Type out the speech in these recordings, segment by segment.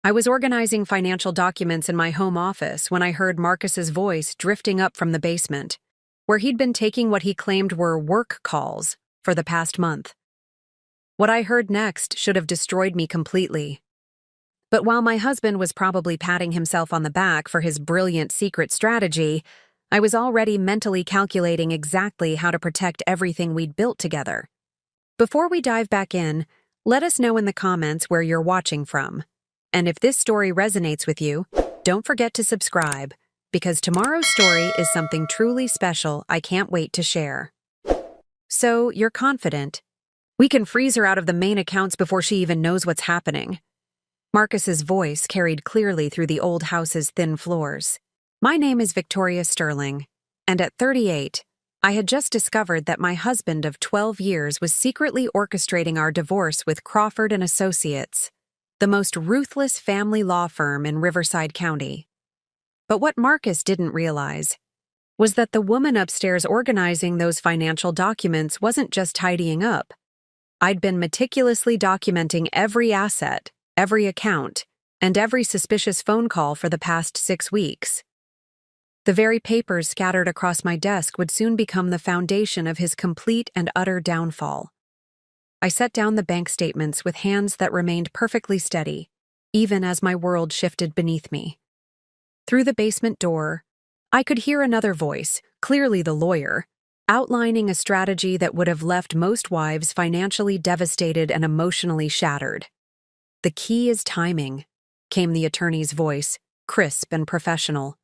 I was organizing financial documents in my home office when I heard Marcus's voice drifting up from the basement, where he'd been taking what he claimed were work calls for the past month. What I heard next should have destroyed me completely. But while my husband was probably patting himself on the back for his brilliant secret strategy, I was already mentally calculating exactly how to protect everything we'd built together. Before we dive back in, let us know in the comments where you're watching from. And if this story resonates with you, don't forget to subscribe, because tomorrow's story is something truly special I can't wait to share. So, you're confident? We can freeze her out of the main accounts before she even knows what's happening. Marcus's voice carried clearly through the old house's thin floors. My name is Victoria Sterling, and at 38, I had just discovered that my husband of 12 years was secretly orchestrating our divorce with Crawford Associates, the most ruthless family law firm in Riverside County. But what Marcus didn't realize was that the woman upstairs organizing those financial documents wasn't just tidying up. I'd been meticulously documenting every asset, every account, and every suspicious phone call for the past 6 weeks. The very papers scattered across my desk would soon become the foundation of his complete and utter downfall. I set down the bank statements with hands that remained perfectly steady, even as my world shifted beneath me. Through the basement door, I could hear another voice, clearly the lawyer, outlining a strategy that would have left most wives financially devastated and emotionally shattered. "The key is timing," came the attorney's voice, crisp and professional.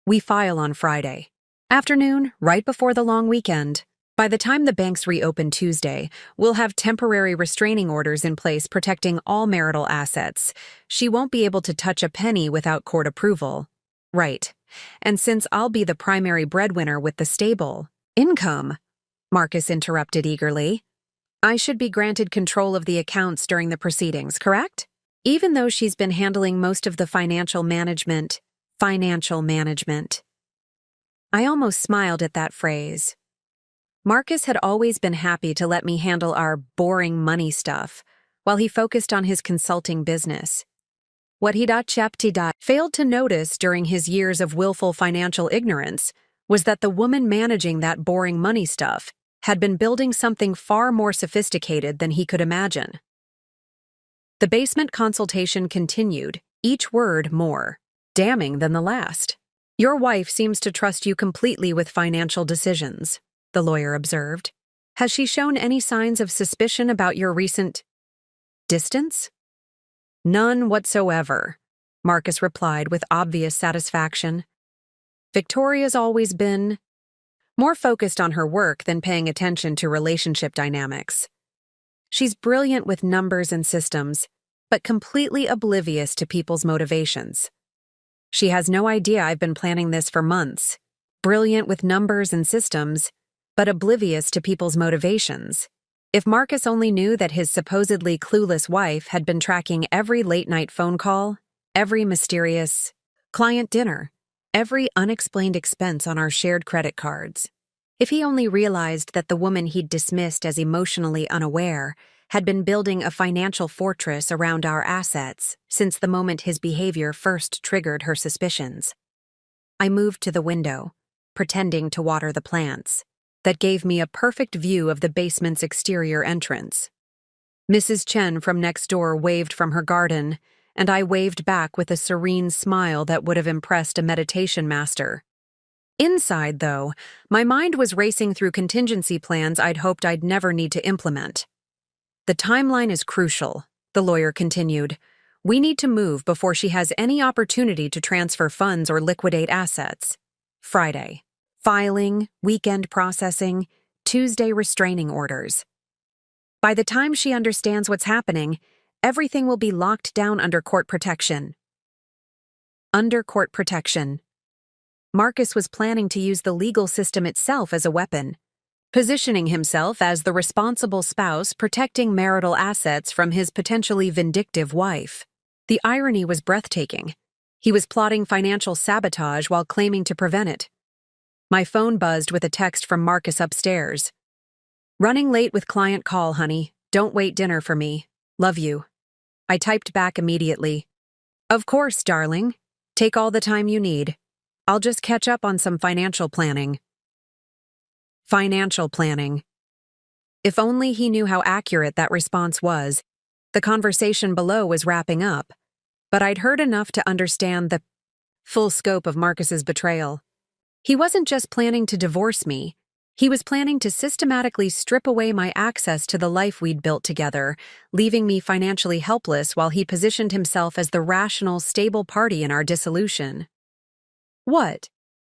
"We file on Friday afternoon, right before the long weekend. By the time the banks reopen Tuesday, we'll have temporary restraining orders in place protecting all marital assets. She won't be able to touch a penny without court approval." "Right. And since I'll be the primary breadwinner with the stable income," Marcus interrupted eagerly, "I should be granted control of the accounts during the proceedings, correct? Even though she's been handling most of the financial management. I almost smiled at that phrase. Marcus had always been happy to let me handle our boring money stuff, while he focused on his consulting business. What he'd failed to notice during his years of willful financial ignorance was that the woman managing that boring money stuff had been building something far more sophisticated than he could imagine. The basement consultation continued, each word more damning than the last. "Your wife seems to trust you completely with financial decisions," the lawyer observed. "Has she shown any signs of suspicion about your recent distance?" "None whatsoever," Marcus replied with obvious satisfaction. "Victoria's always been more focused on her work than paying attention to relationship dynamics. She's brilliant with numbers and systems, but completely oblivious to people's motivations. She has no idea I've been planning this for months. Brilliant with numbers and systems, but oblivious to people's motivations. If Marcus only knew that his supposedly clueless wife had been tracking every late-night phone call, every mysterious client dinner, every unexplained expense on our shared credit cards. If he only realized that the woman he'd dismissed as emotionally unaware had been building a financial fortress around our assets since the moment his behavior first triggered her suspicions. I moved to the window, pretending to water the plants. That gave me a perfect view of the basement's exterior entrance. Mrs. Chen from next door waved from her garden, and I waved back with a serene smile that would have impressed a meditation master. Inside, though, my mind was racing through contingency plans I'd hoped I'd never need to implement. "The timeline is crucial," the lawyer continued. "We need to move before she has any opportunity to transfer funds or liquidate assets. Friday. Filing, weekend processing, Tuesday restraining orders. By the time she understands what's happening, everything will be locked down under court protection." Under court protection. Marcus was planning to use the legal system itself as a weapon, positioning himself as the responsible spouse protecting marital assets from his potentially vindictive wife. The irony was breathtaking. He was plotting financial sabotage while claiming to prevent it. My phone buzzed with a text from Marcus upstairs. "Running late with client call, honey. Don't wait dinner for me. Love you." I typed back immediately. Of course, darling. Take all the time you need. I'll just catch up on some financial planning. Financial planning. If only he knew how accurate that response was. The conversation below was wrapping up, but I'd heard enough to understand the full scope of Marcus's betrayal. He wasn't just planning to divorce me. He was planning to systematically strip away my access to the life we'd built together, leaving me financially helpless while he positioned himself as the rational, stable party in our dissolution. What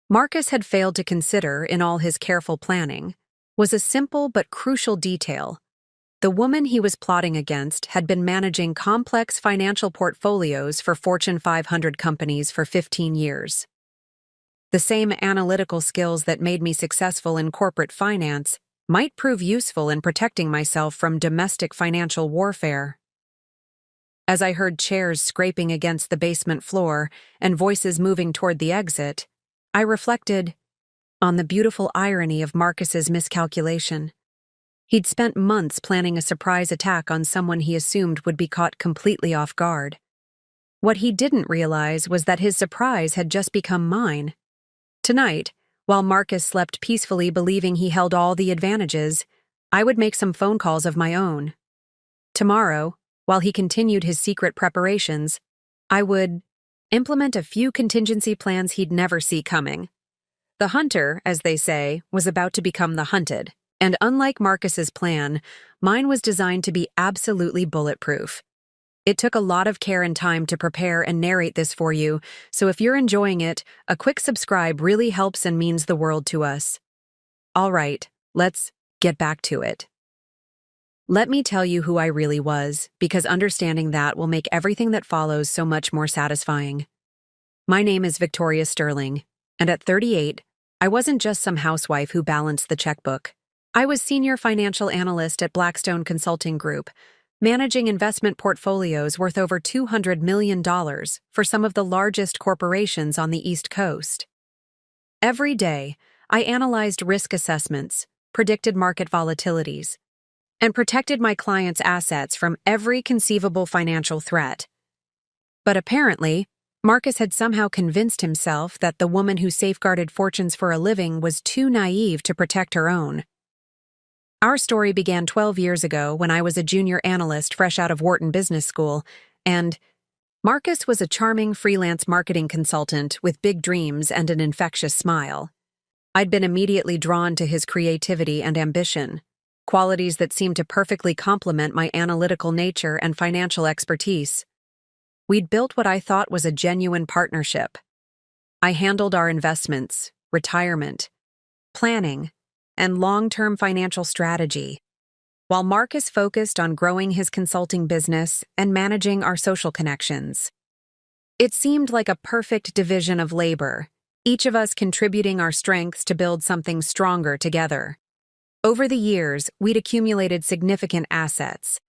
Marcus had failed to consider in all his careful planning was a simple but crucial detail. The woman he was plotting against had been managing complex financial portfolios for Fortune 500 companies for 15 years. The same analytical skills that made me successful in corporate finance might prove useful in protecting myself from domestic financial warfare. As I heard chairs scraping against the basement floor and voices moving toward the exit, I reflected on the beautiful irony of Marcus's miscalculation. He'd spent months planning a surprise attack on someone he assumed would be caught completely off guard. What he didn't realize was that his surprise had just become mine. Tonight, while Marcus slept peacefully believing he held all the advantages, I would make some phone calls of my own. Tomorrow, while he continued his secret preparations, I would implement a few contingency plans he'd never see coming. The hunter, as they say, was about to become the hunted, and unlike Marcus's plan, mine was designed to be absolutely bulletproof. It took a lot of care and time to prepare and narrate this for you, so if you're enjoying it, a quick subscribe really helps and means the world to us. All right, let's get back to it. Let me tell you who I really was, because understanding that will make everything that follows so much more satisfying. My name is Victoria Sterling, and at 38, I wasn't just some housewife who balanced the checkbook. I was senior financial analyst at Blackstone Consulting Group, managing investment portfolios worth over $200 million for some of the largest corporations on the East Coast. Every day, I analyzed risk assessments, predicted market volatilities, and protected my clients' assets from every conceivable financial threat. But apparently, Marcus had somehow convinced himself that the woman who safeguarded fortunes for a living was too naive to protect her own. Our story began 12 years ago when I was a junior analyst fresh out of Wharton Business School, and Marcus was a charming freelance marketing consultant with big dreams and an infectious smile. I'd been immediately drawn to his creativity and ambition, qualities that seemed to perfectly complement my analytical nature and financial expertise. We'd built what I thought was a genuine partnership. I handled our investments, retirement, planning, and long-term financial strategy, while Marcus focused on growing his consulting business and managing our social connections. It seemed like a perfect division of labor, each of us contributing our strengths to build something stronger together. Over the years, we'd accumulated significant assets.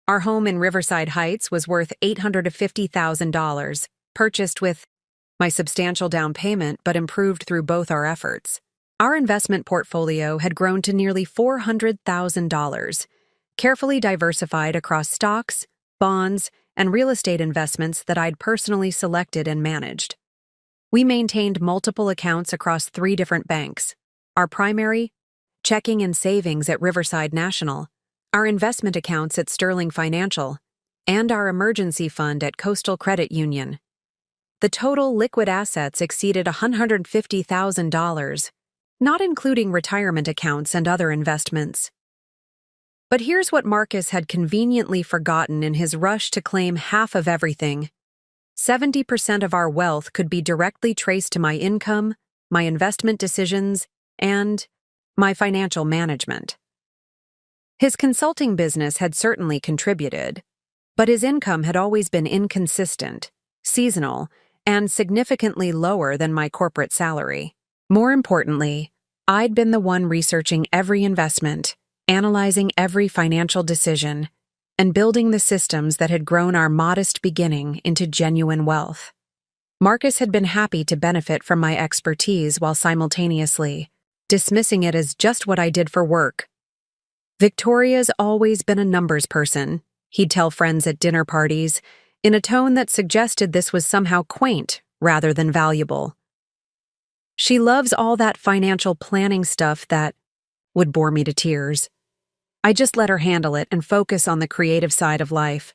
Our home in Riverside Heights was worth $850,000, purchased with my substantial down payment but improved through both our efforts. Our investment portfolio had grown to nearly $400,000, carefully diversified across stocks, bonds, and real estate investments that I'd personally selected and managed. We maintained multiple accounts across 3 different banks: our primary, checking and savings at Riverside National, our investment accounts at Sterling Financial, and our emergency fund at Coastal Credit Union. The total liquid assets exceeded $150,000, not including retirement accounts and other investments. But here's what Marcus had conveniently forgotten in his rush to claim half of everything. 70% of our wealth could be directly traced to my income, my investment decisions, and my financial management. His consulting business had certainly contributed, but his income had always been inconsistent, seasonal, and significantly lower than my corporate salary. More importantly, I'd been the one researching every investment, analyzing every financial decision, and building the systems that had grown our modest beginning into genuine wealth. Marcus had been happy to benefit from my expertise while simultaneously dismissing it as just what I did for work. Victoria's always been a numbers person, he'd tell friends at dinner parties, in a tone that suggested this was somehow quaint rather than valuable. She loves all that financial planning stuff that would bore me to tears. I just let her handle it and focus on the creative side of life.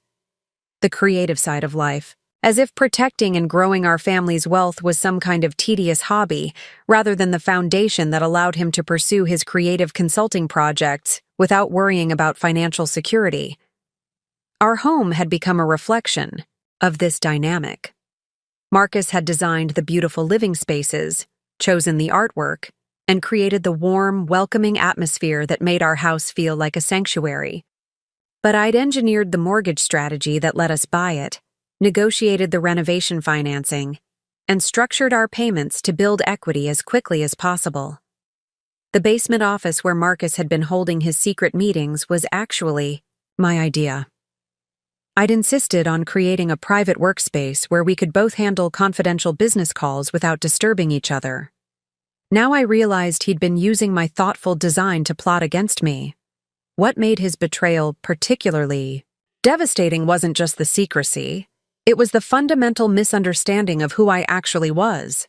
The creative side of life, as if protecting and growing our family's wealth was some kind of tedious hobby, rather than the foundation that allowed him to pursue his creative consulting projects without worrying about financial security. Our home had become a reflection of this dynamic. Marcus had designed the beautiful living spaces, chosen the artwork, and created the warm, welcoming atmosphere that made our house feel like a sanctuary. But I'd engineered the mortgage strategy that let us buy it, negotiated the renovation financing, and structured our payments to build equity as quickly as possible. The basement office where Marcus had been holding his secret meetings was actually my idea. I'd insisted on creating a private workspace where we could both handle confidential business calls without disturbing each other. Now I realized he'd been using my thoughtful design to plot against me. What made his betrayal particularly devastating wasn't just the secrecy, it was the fundamental misunderstanding of who I actually was.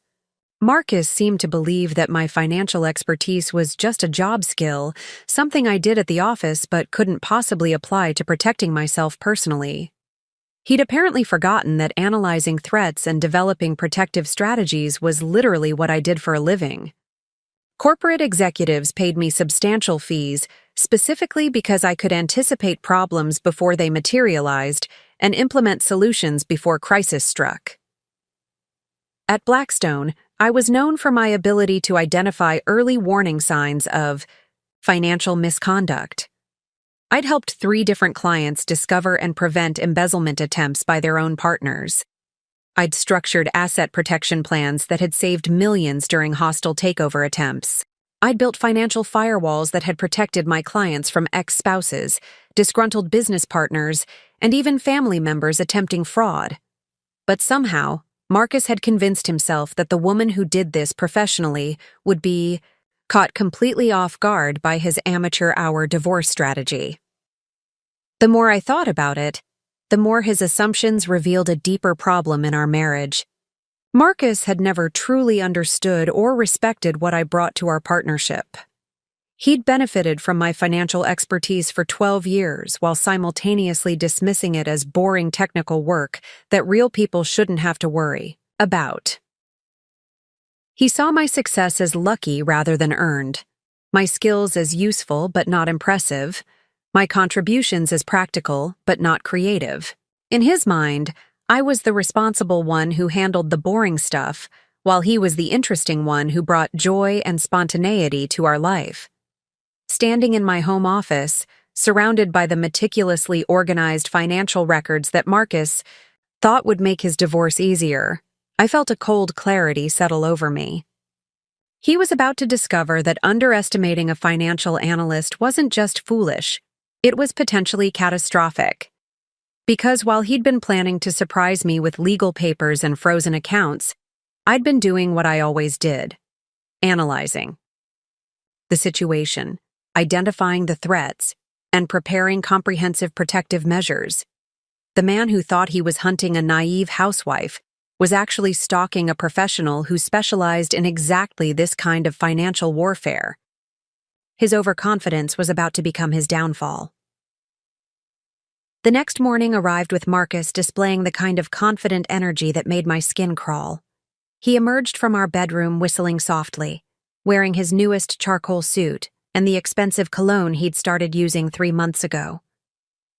Marcus seemed to believe that my financial expertise was just a job skill, something I did at the office but couldn't possibly apply to protecting myself personally. He'd apparently forgotten that analyzing threats and developing protective strategies was literally what I did for a living. Corporate executives paid me substantial fees, specifically because I could anticipate problems before they materialized and implement solutions before crisis struck. At Blackstone, I was known for my ability to identify early warning signs of financial misconduct. I'd helped 3 different clients discover and prevent embezzlement attempts by their own partners. I'd structured asset protection plans that had saved millions during hostile takeover attempts. I'd built financial firewalls that had protected my clients from ex-spouses, disgruntled business partners, and even family members attempting fraud. But somehow, Marcus had convinced himself that the woman who did this professionally would be caught completely off guard by his amateur hour divorce strategy. The more I thought about it, the more his assumptions revealed a deeper problem in our marriage. Marcus had never truly understood or respected what I brought to our partnership. He'd benefited from my financial expertise for 12 years while simultaneously dismissing it as boring technical work that real people shouldn't have to worry about. He saw my success as lucky rather than earned, my skills as useful but not impressive, my contributions as practical but not creative. In his mind, I was the responsible one who handled the boring stuff, while he was the interesting one who brought joy and spontaneity to our life. Standing in my home office, surrounded by the meticulously organized financial records that Marcus thought would make his divorce easier, I felt a cold clarity settle over me. He was about to discover that underestimating a financial analyst wasn't just foolish, it was potentially catastrophic. Because while he'd been planning to surprise me with legal papers and frozen accounts, I'd been doing what I always did: analyzing the situation, identifying the threats, and preparing comprehensive protective measures. The man who thought he was hunting a naive housewife was actually stalking a professional who specialized in exactly this kind of financial warfare. His overconfidence was about to become his downfall. The next morning arrived with Marcus displaying the kind of confident energy that made my skin crawl. He emerged from our bedroom whistling softly, wearing his newest charcoal suit and the expensive cologne he'd started using 3 months ago.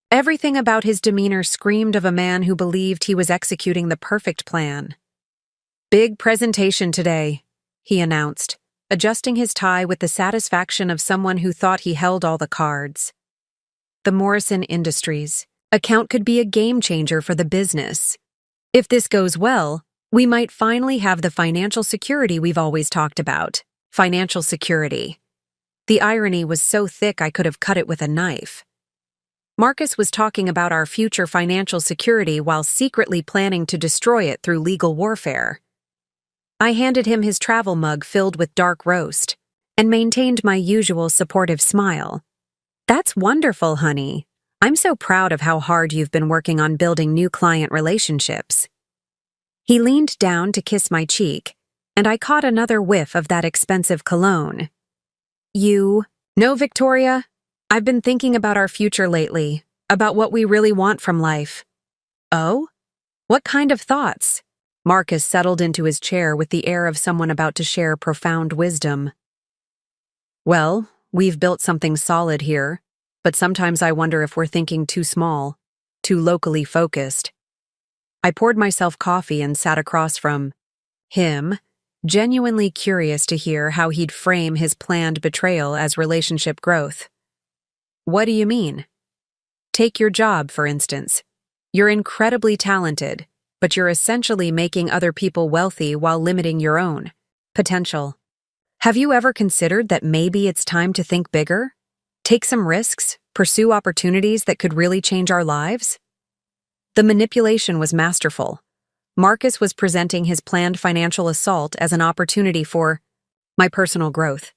Everything about his demeanor screamed of a man who believed he was executing the perfect plan. "Big presentation today," he announced, adjusting his tie with the satisfaction of someone who thought he held all the cards. The Morrison Industries account could be a game changer for the business. If this goes well, we might finally have the financial security we've always talked about. Financial security. The irony was so thick I could have cut it with a knife. Marcus was talking about our future financial security while secretly planning to destroy it through legal warfare. I handed him his travel mug filled with dark roast and maintained my usual supportive smile. "That's wonderful, honey. I'm so proud of how hard you've been working on building new client relationships. He leaned down to kiss my cheek, and I caught another whiff of that expensive cologne. No, Victoria. I've been thinking about our future lately, about what we really want from life. Oh? What kind of thoughts? Marcus settled into his chair with the air of someone about to share profound wisdom. Well, we've built something solid here, but sometimes I wonder if we're thinking too small, too locally focused. I poured myself coffee and sat across from him, genuinely curious to hear how he'd frame his planned betrayal as relationship growth. What do you mean? Take your job, for instance. You're incredibly talented, but you're essentially making other people wealthy while limiting your own potential. Have you ever considered that maybe it's time to think bigger? Take some risks, pursue opportunities that could really change our lives? The manipulation was masterful. Marcus was presenting his planned financial assault as an opportunity for my personal growth.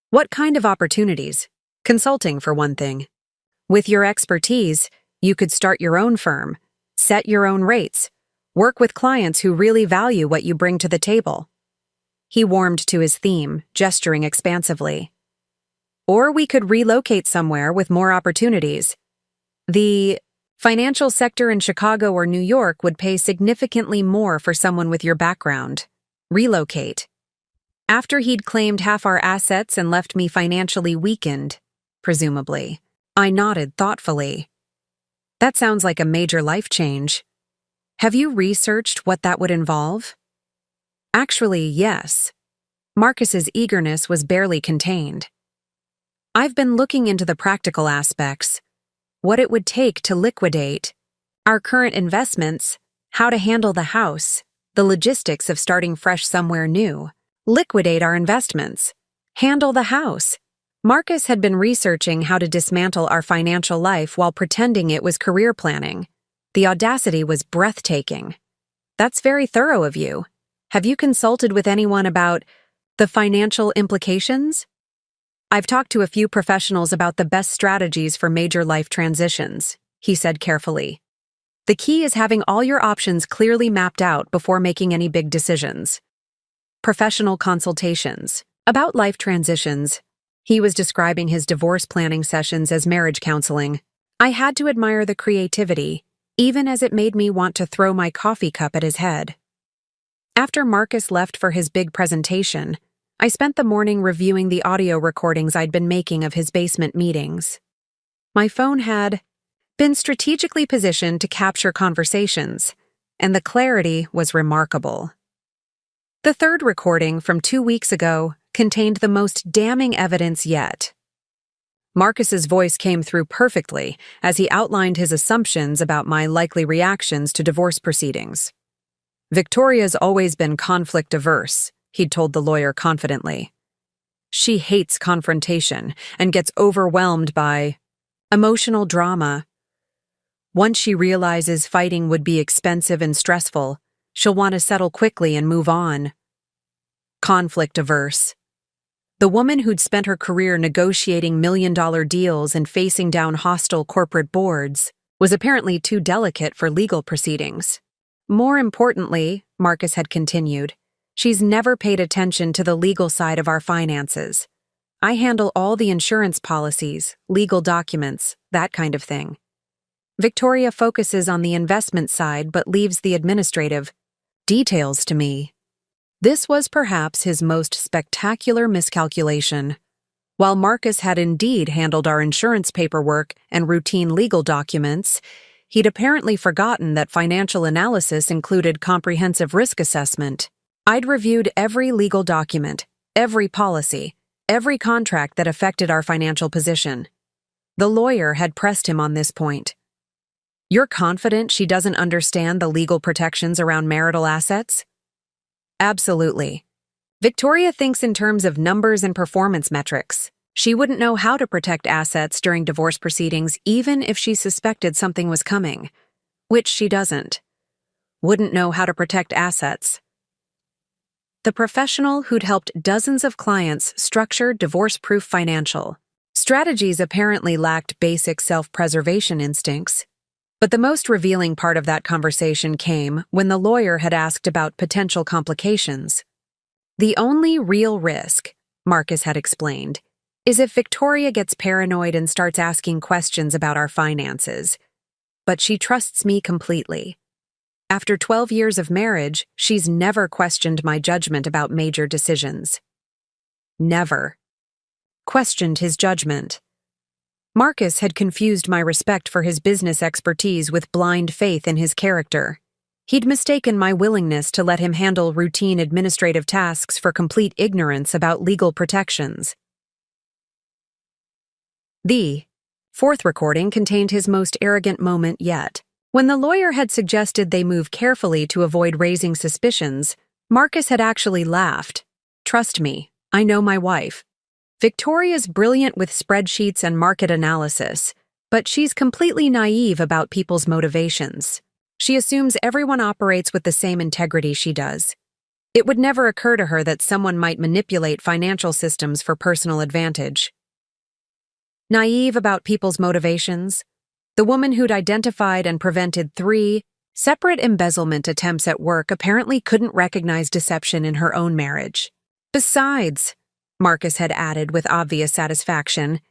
What kind of opportunities? Consulting, for one thing. With your expertise, you could start your own firm, set your own rates, work with clients who really value what you bring to the table. He warmed to his theme, gesturing expansively. Or we could relocate somewhere with more opportunities. The financial sector in Chicago or New York would pay significantly more for someone with your background. Relocate. After he'd claimed half our assets and left me financially weakened, presumably. I nodded thoughtfully. That sounds like a major life change. Have you researched what that would involve? Actually, yes. Marcus's eagerness was barely contained. I've been looking into the practical aspects, what it would take to liquidate our current investments, how to handle the house, the logistics of starting fresh somewhere new, liquidate our investments, handle the house. Marcus had been researching how to dismantle our financial life while pretending it was career planning. The audacity was breathtaking. That's very thorough of you. Have you consulted with anyone about the financial implications? I've talked to a few professionals about the best strategies for major life transitions, he said carefully. The key is having all your options clearly mapped out before making any big decisions. Professional consultations. About life transitions. He was describing his divorce planning sessions as marriage counseling. I had to admire the creativity, even as it made me want to throw my coffee cup at his head. After Marcus left for his big presentation, I spent the morning reviewing the audio recordings I'd been making of his basement meetings. My phone had been strategically positioned to capture conversations, and the clarity was remarkable. The third recording from 2 weeks ago contained the most damning evidence yet. Marcus's voice came through perfectly as he outlined his assumptions about my likely reactions to divorce proceedings. Victoria's always been conflict-averse, he'd told the lawyer confidently. She hates confrontation and gets overwhelmed by emotional drama. Once she realizes fighting would be expensive and stressful, she'll want to settle quickly and move on. Conflict-averse. The woman who'd spent her career negotiating million-dollar deals and facing down hostile corporate boards was apparently too delicate for legal proceedings. More importantly, Marcus had continued, she's never paid attention to the legal side of our finances. I handle all the insurance policies, legal documents, that kind of thing. Victoria focuses on the investment side but leaves the administrative details to me. This was perhaps his most spectacular miscalculation. While Marcus had indeed handled our insurance paperwork and routine legal documents, he'd apparently forgotten that financial analysis included comprehensive risk assessment. I'd reviewed every legal document, every policy, every contract that affected our financial position. The lawyer had pressed him on this point. You're confident she doesn't understand the legal protections around marital assets? Absolutely. Victoria thinks in terms of numbers and performance metrics. She wouldn't know how to protect assets during divorce proceedings even if she suspected something was coming, which she doesn't. Wouldn't know how to protect assets. The professional who'd helped dozens of clients structure divorce-proof financial Strategies apparently lacked basic self-preservation instincts. But the most revealing part of that conversation came when the lawyer had asked about potential complications. The only real risk, Marcus had explained, is if Victoria gets paranoid and starts asking questions about our finances. But she trusts me completely. After 12 years of marriage, she's never questioned my judgment about major decisions. Never. Questioned his judgment. Marcus had confused my respect for his business expertise with blind faith in his character. He'd mistaken my willingness to let him handle routine administrative tasks for complete ignorance about legal protections. The fourth recording contained his most arrogant moment yet. When the lawyer had suggested they move carefully to avoid raising suspicions, Marcus had actually laughed. Trust me, I know my wife. Victoria's brilliant with spreadsheets and market analysis, but she's completely naive about people's motivations. She assumes everyone operates with the same integrity she does. It would never occur to her that someone might manipulate financial systems for personal advantage. Naive about people's motivations? The woman who'd identified and prevented 3 separate embezzlement attempts at work apparently couldn't recognize deception in her own marriage. Besides, Marcus had added with obvious satisfaction,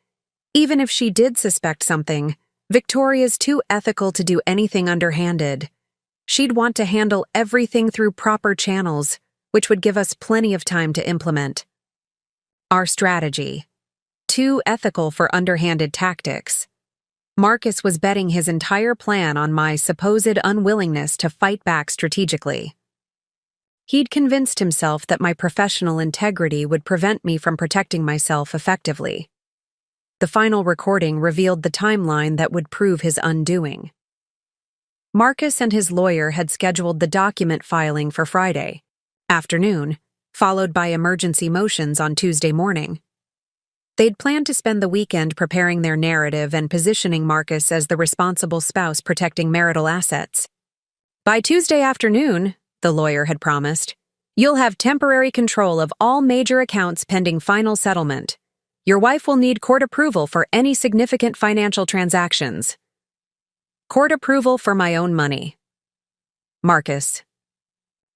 even if she did suspect something, Victoria's too ethical to do anything underhanded. She'd want to handle everything through proper channels, which would give us plenty of time to implement. Our strategy. Too ethical for underhanded tactics. Marcus was betting his entire plan on my supposed unwillingness to fight back strategically. He'd convinced himself that my professional integrity would prevent me from protecting myself effectively. The final recording revealed the timeline that would prove his undoing. Marcus and his lawyer had scheduled the document filing for Friday afternoon, followed by emergency motions on Tuesday morning. They'd planned to spend the weekend preparing their narrative and positioning Marcus as the responsible spouse protecting marital assets. By Tuesday afternoon, the lawyer had promised, you'll have temporary control of all major accounts pending final settlement. Your wife will need court approval for any significant financial transactions. Court approval for my own money. Marcus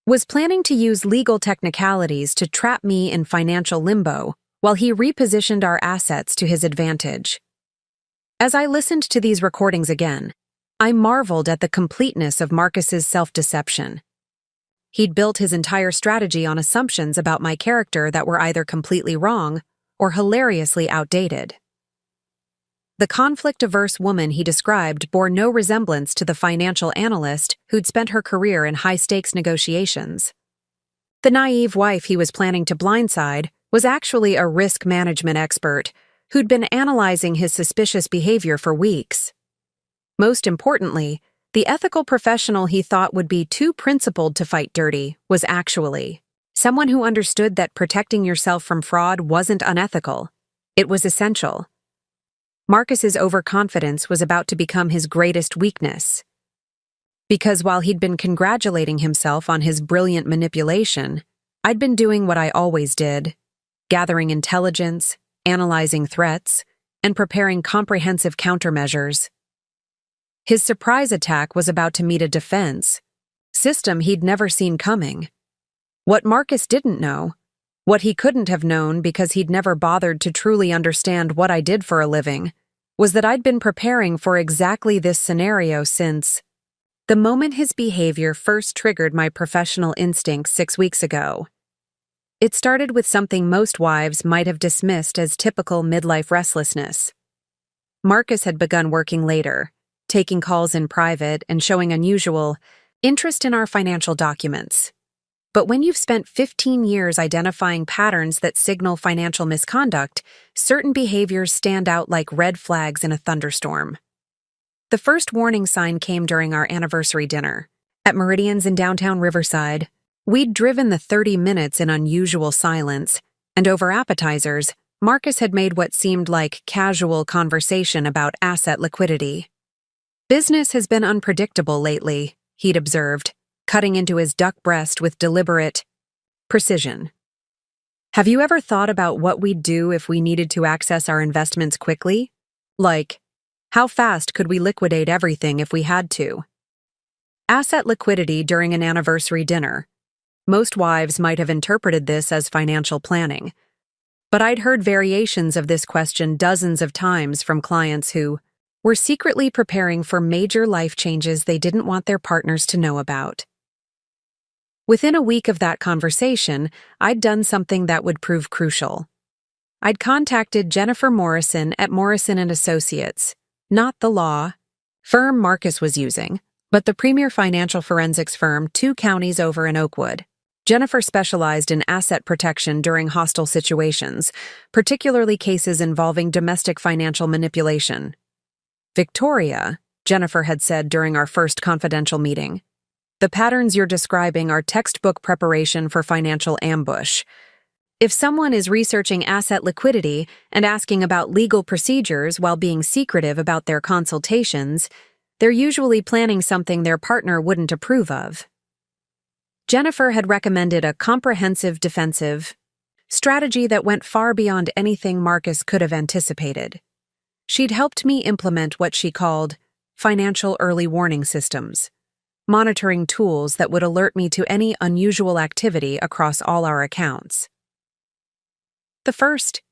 was planning to use legal technicalities to trap me in financial limbo while he repositioned our assets to his advantage. As I listened to these recordings again, I marveled at the completeness of Marcus's self-deception. He'd built his entire strategy on assumptions about my character that were either completely wrong or hilariously outdated. The conflict-averse woman he described bore no resemblance to the financial analyst who'd spent her career in high-stakes negotiations. The naive wife he was planning to blindside was actually a risk management expert who'd been analyzing his suspicious behavior for weeks. Most importantly, the ethical professional he thought would be too principled to fight dirty was actually someone who understood that protecting yourself from fraud wasn't unethical. It was essential. Marcus's overconfidence was about to become his greatest weakness. Because while he'd been congratulating himself on his brilliant manipulation, I'd been doing what I always did, gathering intelligence, analyzing threats, and preparing comprehensive countermeasures. His surprise attack was about to meet a defense system he'd never seen coming. What Marcus didn't know, what he couldn't have known because he'd never bothered to truly understand what I did for a living, was that I'd been preparing for exactly this scenario since the moment his behavior first triggered my professional instincts 6 weeks ago. It started with something most wives might have dismissed as typical midlife restlessness. Marcus had begun working later, taking calls in private and showing unusual interest in our financial documents. But when you've spent 15 years identifying patterns that signal financial misconduct, certain behaviors stand out like red flags in a thunderstorm. The first warning sign came during our anniversary dinner. At Meridian's in downtown Riverside, we'd driven the 30 minutes in unusual silence, and over appetizers, Marcus had made what seemed like casual conversation about asset liquidity. Business has been unpredictable lately, he'd observed, cutting into his duck breast with deliberate precision. Have you ever thought about what we'd do if we needed to access our investments quickly? Like, how fast could we liquidate everything if we had to? Asset liquidity during an anniversary dinner. Most wives might have interpreted this as financial planning. But I'd heard variations of this question dozens of times from clients who were secretly preparing for major life changes they didn't want their partners to know about. Within a week of that conversation, I'd done something that would prove crucial. I'd contacted Jennifer Morrison at Morrison & Associates, not the law firm Marcus was using, but the premier financial forensics firm 2 counties over in Oakwood. Jennifer specialized in asset protection during hostile situations, particularly cases involving domestic financial manipulation. Victoria, Jennifer had said during our first confidential meeting, the patterns you're describing are textbook preparation for financial ambush. If someone is researching asset liquidity and asking about legal procedures while being secretive about their consultations, they're usually planning something their partner wouldn't approve of. Jennifer had recommended a comprehensive defensive strategy that went far beyond anything Marcus could have anticipated. She'd helped me implement what she called financial early warning systems, monitoring tools that would alert me to any unusual activity across all our accounts. The first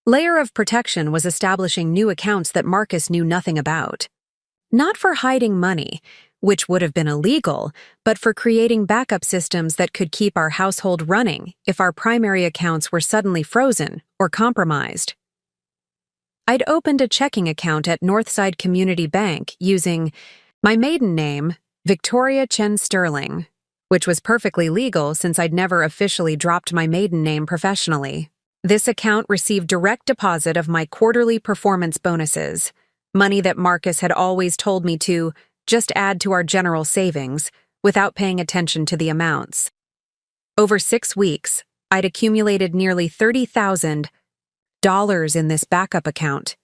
layer of protection was establishing new accounts that Marcus knew nothing about. Not for hiding money, which would have been illegal, but for creating backup systems that could keep our household running if our primary accounts were suddenly frozen or compromised. I'd opened a checking account at Northside Community Bank using my maiden name, Victoria Chen Sterling, which was perfectly legal since I'd never officially dropped my maiden name professionally. This account received direct deposit of my quarterly performance bonuses, money that Marcus had always told me to just add to our general savings without paying attention to the amounts. Over 6 weeks, I'd accumulated nearly $30,000 in this backup account,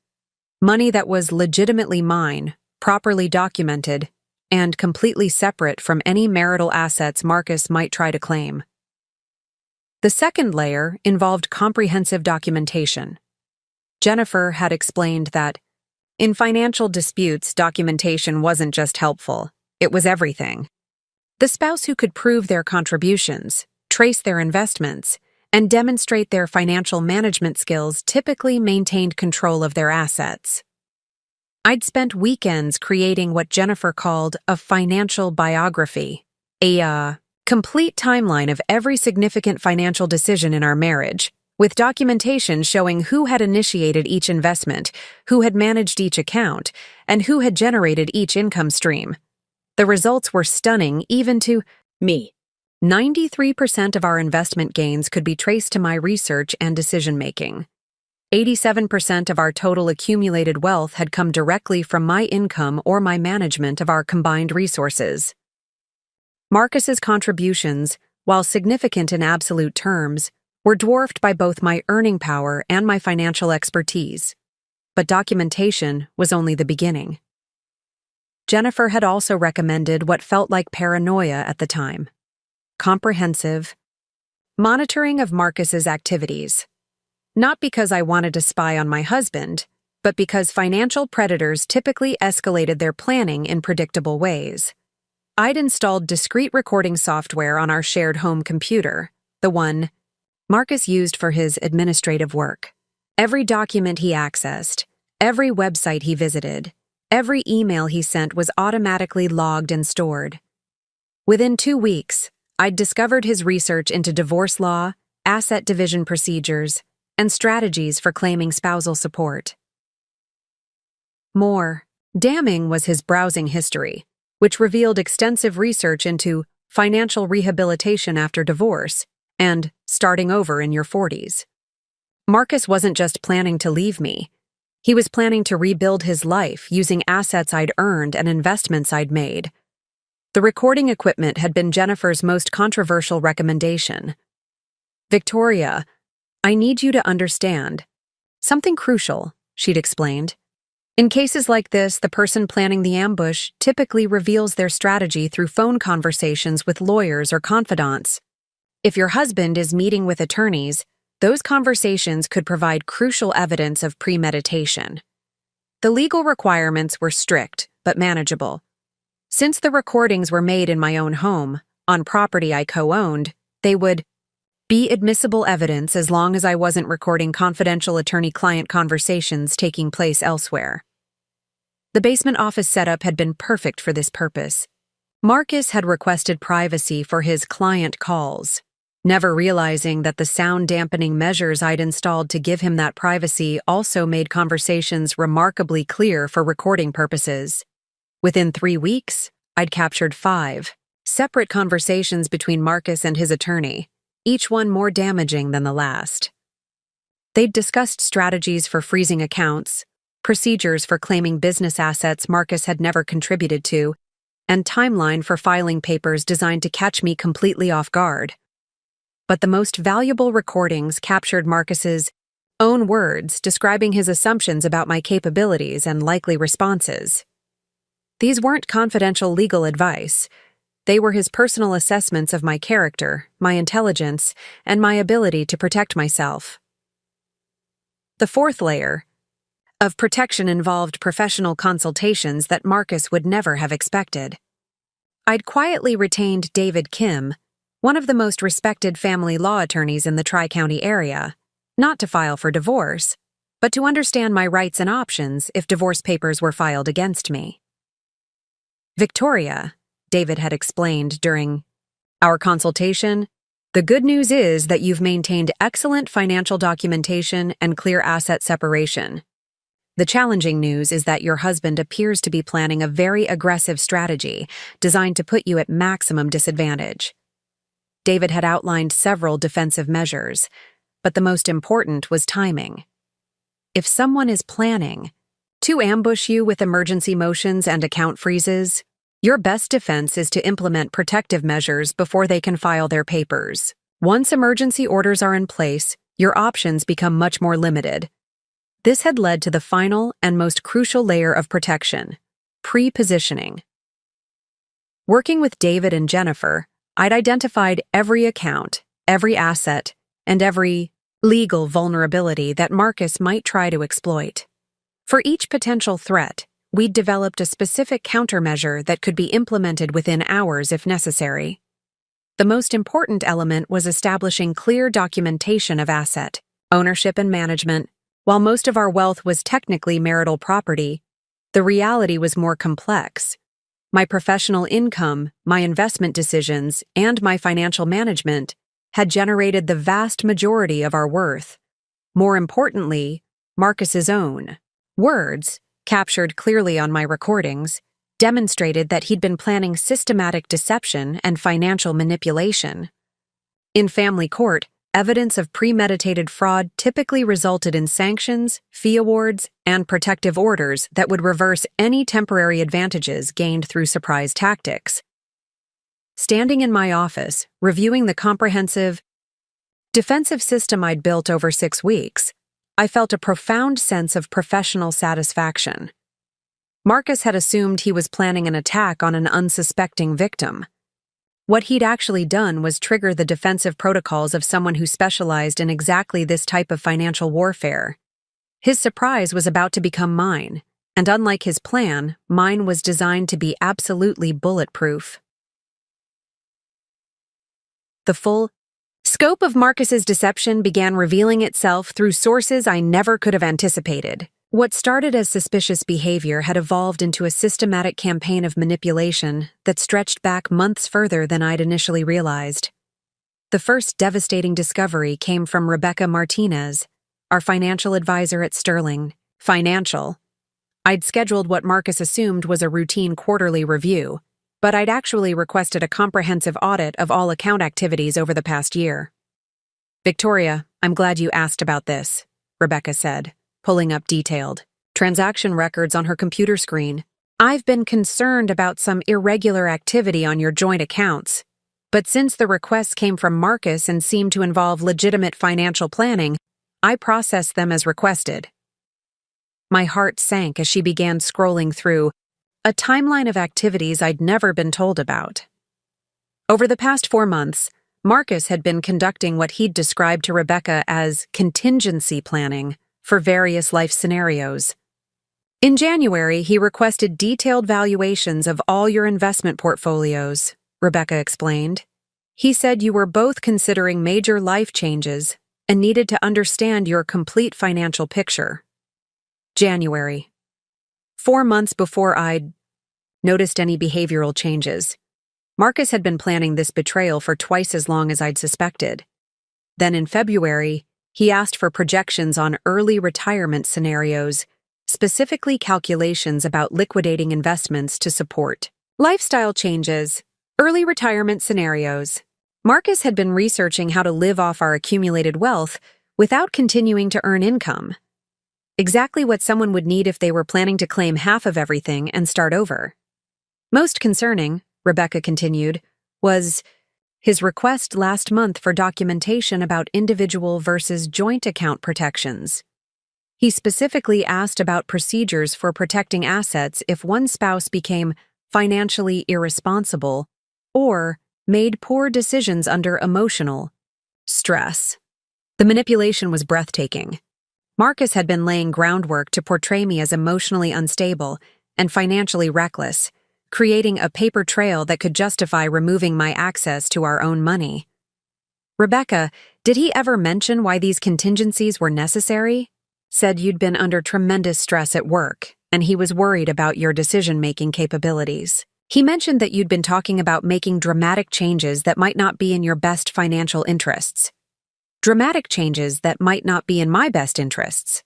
money that was legitimately mine, properly documented, and completely separate from any marital assets Marcus might try to claim. The second layer involved comprehensive documentation. Jennifer had explained that in financial disputes, documentation wasn't just helpful, it was everything. The spouse who could prove their contributions, trace their investments, and demonstrate their financial management skills typically maintained control of their assets. I'd spent weekends creating what Jennifer called a financial biography, a complete timeline of every significant financial decision in our marriage, with documentation showing who had initiated each investment, who had managed each account, and who had generated each income stream. The results were stunning even to me. 93% of our investment gains could be traced to my research and decision-making. 87% of our total accumulated wealth had come directly from my income or my management of our combined resources. Marcus's contributions, while significant in absolute terms, were dwarfed by both my earning power and my financial expertise. But documentation was only the beginning. Jennifer had also recommended what felt like paranoia at the time: comprehensive monitoring of Marcus's activities. Not because I wanted to spy on my husband, but because financial predators typically escalated their planning in predictable ways. I'd installed discrete recording software on our shared home computer, the one Marcus used for his administrative work. Every document he accessed, every website he visited, every email he sent was automatically logged and stored. Within 2 weeks, I'd discovered his research into divorce law, asset division procedures, and strategies for claiming spousal support. More damning was his browsing history, which revealed extensive research into financial rehabilitation after divorce and starting over in your 40s. Marcus wasn't just planning to leave me. He was planning to rebuild his life using assets I'd earned and investments I'd made. The recording equipment had been Jennifer's most controversial recommendation. "Victoria, I need you to understand something crucial," she'd explained. "In cases like this, the person planning the ambush typically reveals their strategy through phone conversations with lawyers or confidants. If your husband is meeting with attorneys, Those conversations could provide crucial evidence of premeditation. The legal requirements were strict, but manageable. Since the recordings were made in my own home, on property I co-owned, they would be admissible evidence as long as I wasn't recording confidential attorney-client conversations taking place elsewhere. The basement office setup had been perfect for this purpose. Marcus had requested privacy for his client calls, never realizing that the sound-dampening measures I'd installed to give him that privacy also made conversations remarkably clear for recording purposes. Within 3 weeks, I'd captured 5 separate conversations between Marcus and his attorney, each one more damaging than the last. They'd discussed strategies for freezing accounts, procedures for claiming business assets Marcus had never contributed to, and timeline for filing papers designed to catch me completely off guard. But the most valuable recordings captured Marcus's own words describing his assumptions about my capabilities and likely responses. These weren't confidential legal advice. They were his personal assessments of my character, my intelligence, and my ability to protect myself. The fourth layer of protection involved professional consultations that Marcus would never have expected. I'd quietly retained David Kim, one of the most respected family law attorneys in the Tri-County area, not to file for divorce, but to understand my rights and options if divorce papers were filed against me. Victoria, David had explained during our consultation, the good news is that you've maintained excellent financial documentation and clear asset separation. The challenging news is that your husband appears to be planning a very aggressive strategy designed to put you at maximum disadvantage. David had outlined several defensive measures, but the most important was timing. If someone is planning to ambush you with emergency motions and account freezes, your best defense is to implement protective measures before they can file their papers. Once emergency orders are in place, your options become much more limited. This had led to the final and most crucial layer of protection, pre-positioning. Working with David and Jennifer, I'd identified every account, every asset, and every legal vulnerability that Marcus might try to exploit. For each potential threat, we'd developed a specific countermeasure that could be implemented within hours if necessary. The most important element was establishing clear documentation of asset, ownership, and management. While most of our wealth was technically marital property, the reality was more complex. My professional income, my investment decisions, and my financial management had generated the vast majority of our worth. More importantly, Marcus's own words, captured clearly on my recordings, demonstrated that he'd been planning systematic deception and financial manipulation. In family court, evidence of premeditated fraud typically resulted in sanctions, fee awards, and protective orders that would reverse any temporary advantages gained through surprise tactics. Standing in my office, reviewing the comprehensive defensive system I'd built over 6 weeks, I felt a profound sense of professional satisfaction. Marcus had assumed he was planning an attack on an unsuspecting victim. What he'd actually done was trigger the defensive protocols of someone who specialized in exactly this type of financial warfare. His surprise was about to become mine, and unlike his plan, mine was designed to be absolutely bulletproof. The full scope of Marcus's deception began revealing itself through sources I never could have anticipated. What started as suspicious behavior had evolved into a systematic campaign of manipulation that stretched back months further than I'd initially realized. The first devastating discovery came from Rebecca Martinez, our financial advisor at Sterling Financial. I'd scheduled what Marcus assumed was a routine quarterly review, but I'd actually requested a comprehensive audit of all account activities over the past year. "Victoria, I'm glad you asked about this," Rebecca said, pulling up detailed transaction records on her computer screen. "I've been concerned about some irregular activity on your joint accounts, but since the requests came from Marcus and seemed to involve legitimate financial planning, I processed them as requested." My heart sank as she began scrolling through a timeline of activities I'd never been told about. Over the past 4 months, Marcus had been conducting what he'd described to Rebecca as contingency planning for various life scenarios. In January, he requested detailed valuations of all your investment portfolios, Rebecca explained. He said you were both considering major life changes and needed to understand your complete financial picture. January. 4 months before I'd noticed any behavioral changes. Marcus had been planning this betrayal for twice as long as I'd suspected. Then in February, he asked for projections on early retirement scenarios, specifically calculations about liquidating investments to support lifestyle changes, early retirement scenarios. Marcus had been researching how to live off our accumulated wealth without continuing to earn income. Exactly what someone would need if they were planning to claim half of everything and start over. Most concerning, Rebecca continued, was his request last month for documentation about individual versus joint account protections. He specifically asked about procedures for protecting assets if one spouse became financially irresponsible or made poor decisions under emotional stress. The manipulation was breathtaking. Marcus had been laying groundwork to portray me as emotionally unstable and financially reckless, creating a paper trail that could justify removing my access to our own money. Rebecca, did he ever mention why these contingencies were necessary? Said you'd been under tremendous stress at work, and he was worried about your decision-making capabilities. He mentioned that you'd been talking about making dramatic changes that might not be in your best financial interests. Dramatic changes that might not be in my best interests.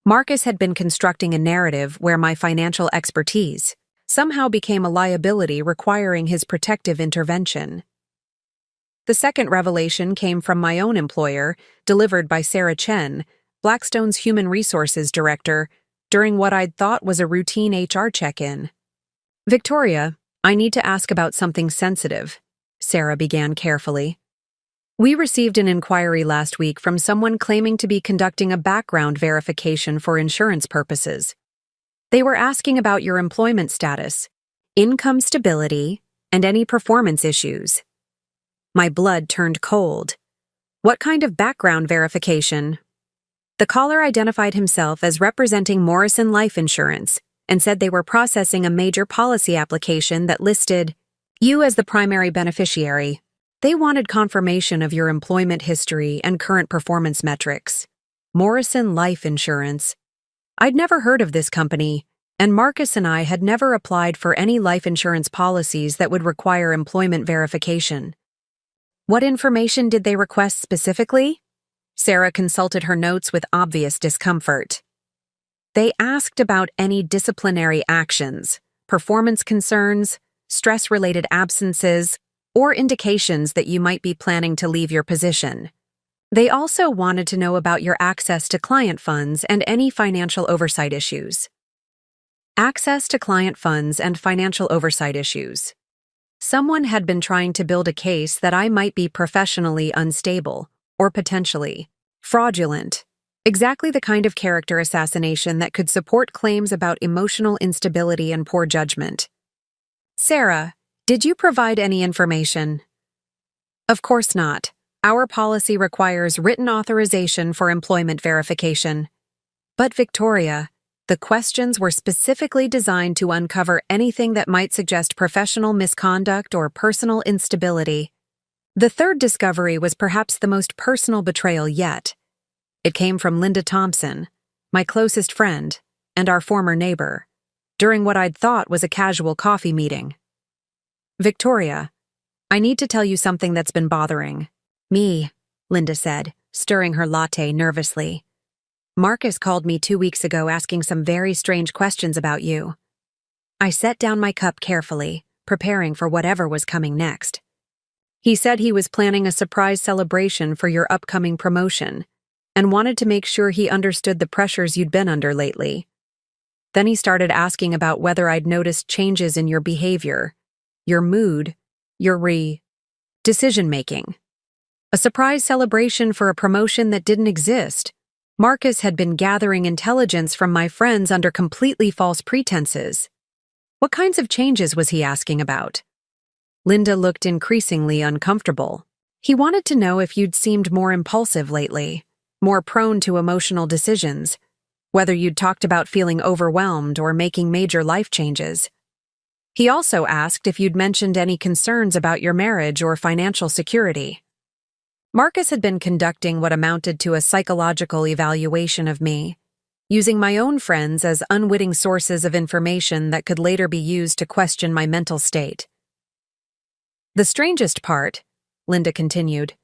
Marcus had been constructing a narrative where my financial expertise somehow became a liability requiring his protective intervention. The second revelation came from my own employer, delivered by Sarah Chen, Blackstone's Human Resources Director, during what I'd thought was a routine HR check-in. Victoria, I need to ask about something sensitive, Sarah began carefully. We received an inquiry last week from someone claiming to be conducting a background verification for insurance purposes. They were asking about your employment status, income stability, and any performance issues. My blood turned cold. What kind of background verification? The caller identified himself as representing Morrison Life Insurance and said they were processing a major policy application that listed you as the primary beneficiary. They wanted confirmation of your employment history and current performance metrics. Morrison Life Insurance. I'd never heard of this company, and Marcus and I had never applied for any life insurance policies that would require employment verification. What information did they request specifically? Sarah consulted her notes with obvious discomfort. They asked about any disciplinary actions, performance concerns, stress-related absences, or indications that you might be planning to leave your position. They also wanted to know about your access to client funds and any financial oversight issues. Access to client funds and financial oversight issues. Someone had been trying to build a case that I might be professionally unstable, or potentially fraudulent. Exactly the kind of character assassination that could support claims about emotional instability and poor judgment. Sarah, did you provide any information? Of course not. Our policy requires written authorization for employment verification. But Victoria, the questions were specifically designed to uncover anything that might suggest professional misconduct or personal instability. The third discovery was perhaps the most personal betrayal yet. It came from Linda Thompson, my closest friend, and our former neighbor, during what I'd thought was a casual coffee meeting. Victoria, I need to tell you something that's been bothering me, Linda said, stirring her latte nervously. Marcus called me 2 weeks ago asking some very strange questions about you. I set down my cup carefully, preparing for whatever was coming next. He said he was planning a surprise celebration for your upcoming promotion and wanted to make sure he understood the pressures you'd been under lately. Then he started asking about whether I'd noticed changes in your behavior, your mood, your decision-making. A surprise celebration for a promotion that didn't exist. Marcus had been gathering intelligence from my friends under completely false pretenses. What kinds of changes was he asking about? Linda looked increasingly uncomfortable. He wanted to know if you'd seemed more impulsive lately, more prone to emotional decisions, whether you'd talked about feeling overwhelmed or making major life changes. He also asked if you'd mentioned any concerns about your marriage or financial security. Marcus had been conducting what amounted to a psychological evaluation of me, using my own friends as unwitting sources of information that could later be used to question my mental state. The strangest part, Linda continued,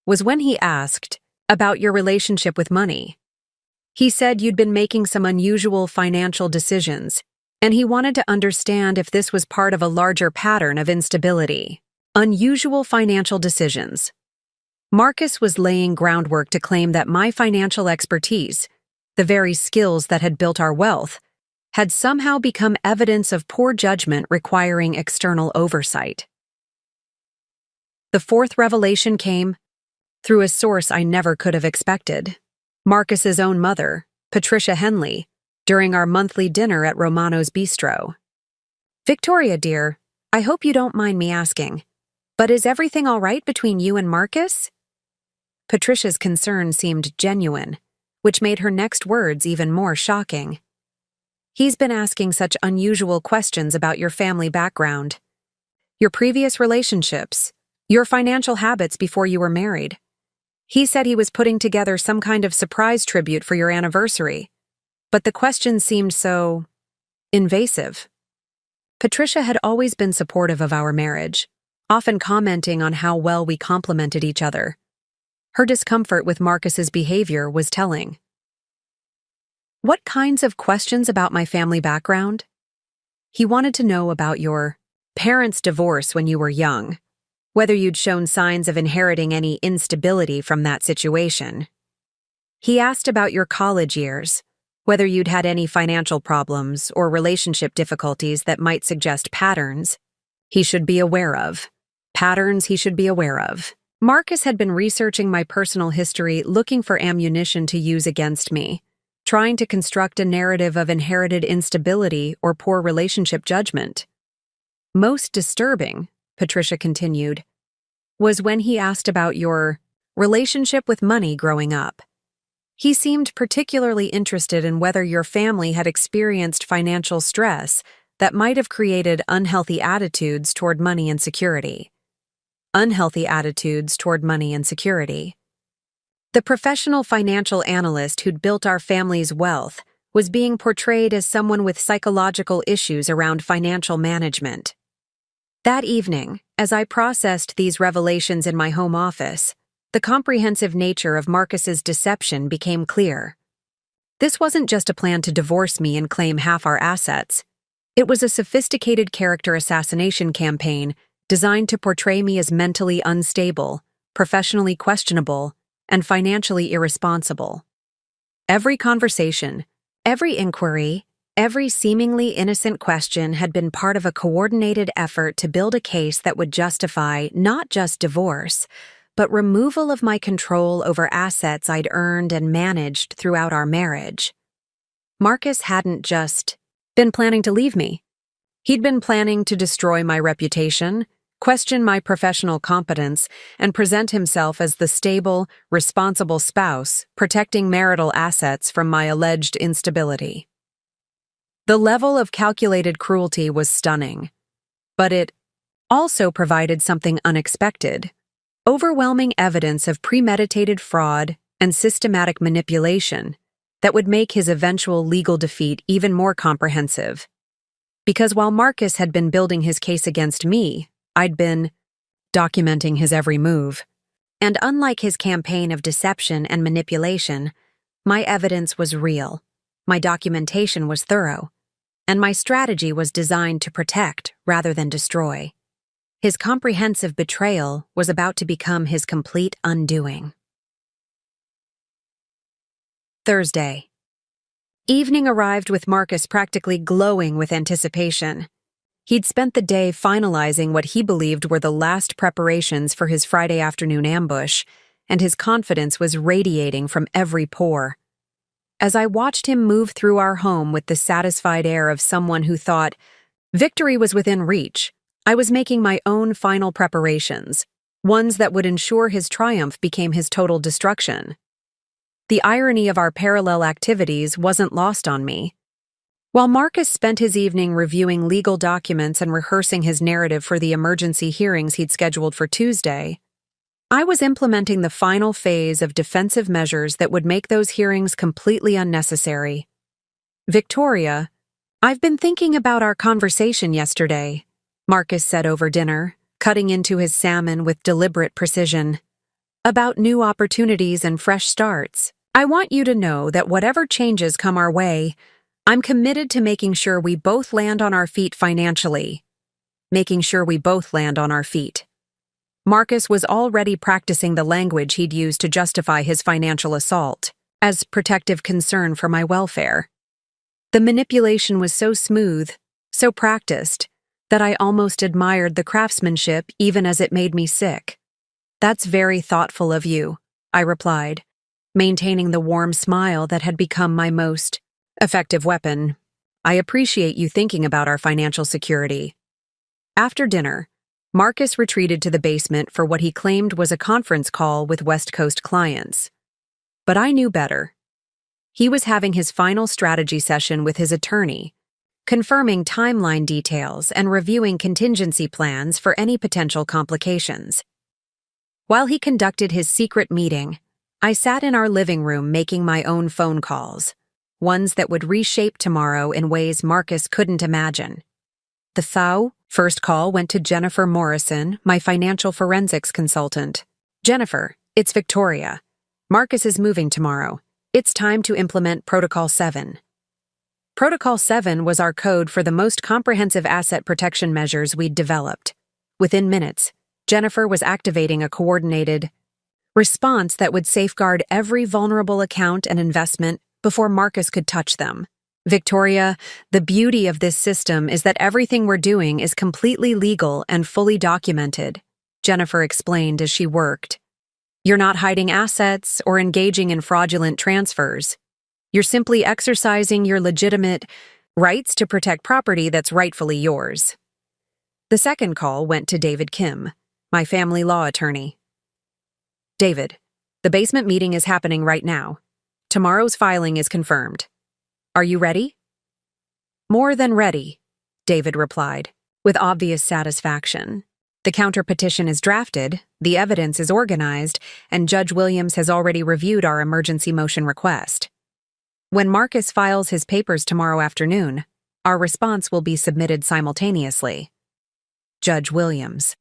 was when he asked about your relationship with money. He said you'd been making some unusual financial decisions, and he wanted to understand if this was part of a larger pattern of instability. Unusual financial decisions. Marcus was laying groundwork to claim that my financial expertise, the very skills that had built our wealth, had somehow become evidence of poor judgment requiring external oversight. The fourth revelation came through a source I never could have expected. Marcus's own mother, Patricia Henley, during our monthly dinner at Romano's Bistro. "Victoria, dear, I hope you don't mind me asking, but is everything all right between you and Marcus?" Patricia's concern seemed genuine, which made her next words even more shocking. "He's been asking such unusual questions about your family background, your previous relationships, your financial habits before you were married. He said he was putting together some kind of surprise tribute for your anniversary, but the questions seemed so invasive." Patricia had always been supportive of our marriage, often commenting on how well we complemented each other. Her discomfort with Marcus's behavior was telling. "What kinds of questions about my family background?" He wanted to know about your parents' divorce when you were young, whether you'd shown signs of inheriting any instability from that situation. He asked about your college years, whether you'd had any financial problems or relationship difficulties that might suggest patterns he should be aware of. Patterns he should be aware of. Marcus had been researching my personal history, looking for ammunition to use against me, trying to construct a narrative of inherited instability or poor relationship judgment. Most disturbing, Patricia continued, was when he asked about your relationship with money growing up. He seemed particularly interested in whether your family had experienced financial stress that might have created unhealthy attitudes toward money and security. Unhealthy attitudes toward money and security. The professional financial analyst who'd built our family's wealth was being portrayed as someone with psychological issues around financial management. That evening, as I processed these revelations in my home office, the comprehensive nature of Marcus's deception became clear. This wasn't just a plan to divorce me and claim half our assets. It was a sophisticated character assassination campaign designed to portray me as mentally unstable, professionally questionable, and financially irresponsible. Every conversation, every inquiry, every seemingly innocent question had been part of a coordinated effort to build a case that would justify not just divorce, but removal of my control over assets I'd earned and managed throughout our marriage. Marcus hadn't just been planning to leave me. He'd been planning to destroy my reputation, question my professional competence, and present himself as the stable, responsible spouse protecting marital assets from my alleged instability. The level of calculated cruelty was stunning, but it also provided something unexpected: overwhelming evidence of premeditated fraud and systematic manipulation that would make his eventual legal defeat even more comprehensive. Because while Marcus had been building his case against me, I'd been documenting his every move. And unlike his campaign of deception and manipulation, my evidence was real, my documentation was thorough, and my strategy was designed to protect rather than destroy. His comprehensive betrayal was about to become his complete undoing. Thursday. Evening arrived with Marcus practically glowing with anticipation. He'd spent the day finalizing what he believed were the last preparations for his Friday afternoon ambush, and his confidence was radiating from every pore. As I watched him move through our home with the satisfied air of someone who thought victory was within reach, I was making my own final preparations, Ones that would ensure his triumph became his total destruction. The irony of our parallel activities wasn't lost on me. While Marcus spent his evening reviewing legal documents and rehearsing his narrative for the emergency hearings he'd scheduled for Tuesday, I was implementing the final phase of defensive measures that would make those hearings completely unnecessary. "Victoria, I've been thinking about our conversation yesterday," Marcus said over dinner, cutting into his salmon with deliberate precision. "About new opportunities and fresh starts. I want you to know that whatever changes come our way, I'm committed to making sure we both land on our feet financially. Making sure we both land on our feet." Marcus was already practicing the language he'd used to justify his financial assault, as protective concern for my welfare. The manipulation was so smooth, so practiced, that I almost admired the craftsmanship even as it made me sick. "That's very thoughtful of you," I replied, maintaining the warm smile that had become my most effective weapon. "I appreciate you thinking about our financial security." After dinner, Marcus retreated to the basement for what he claimed was a conference call with West Coast clients. But I knew better. He was having his final strategy session with his attorney, confirming timeline details and reviewing contingency plans for any potential complications. While he conducted his secret meeting, I sat in our living room making my own phone calls, ones that would reshape tomorrow in ways Marcus couldn't imagine. The first call went to Jennifer Morrison, my financial forensics consultant. "Jennifer, it's Victoria. Marcus is moving tomorrow. It's time to implement Protocol 7. Protocol 7 was our code for the most comprehensive asset protection measures we'd developed. Within minutes, Jennifer was activating a coordinated response that would safeguard every vulnerable account and investment before Marcus could touch them. "Victoria, the beauty of this system is that everything we're doing is completely legal and fully documented," Jennifer explained as she worked. "You're not hiding assets or engaging in fraudulent transfers. You're simply exercising your legitimate rights to protect property that's rightfully yours." The second call went to David Kim, my family law attorney. "David, the basement meeting is happening right now. Tomorrow's filing is confirmed. Are you ready?" "More than ready," David replied, with obvious satisfaction. "The counter-petition is drafted, the evidence is organized, and Judge Williams has already reviewed our emergency motion request. When Marcus files his papers tomorrow afternoon, our response will be submitted simultaneously." Judge Williams.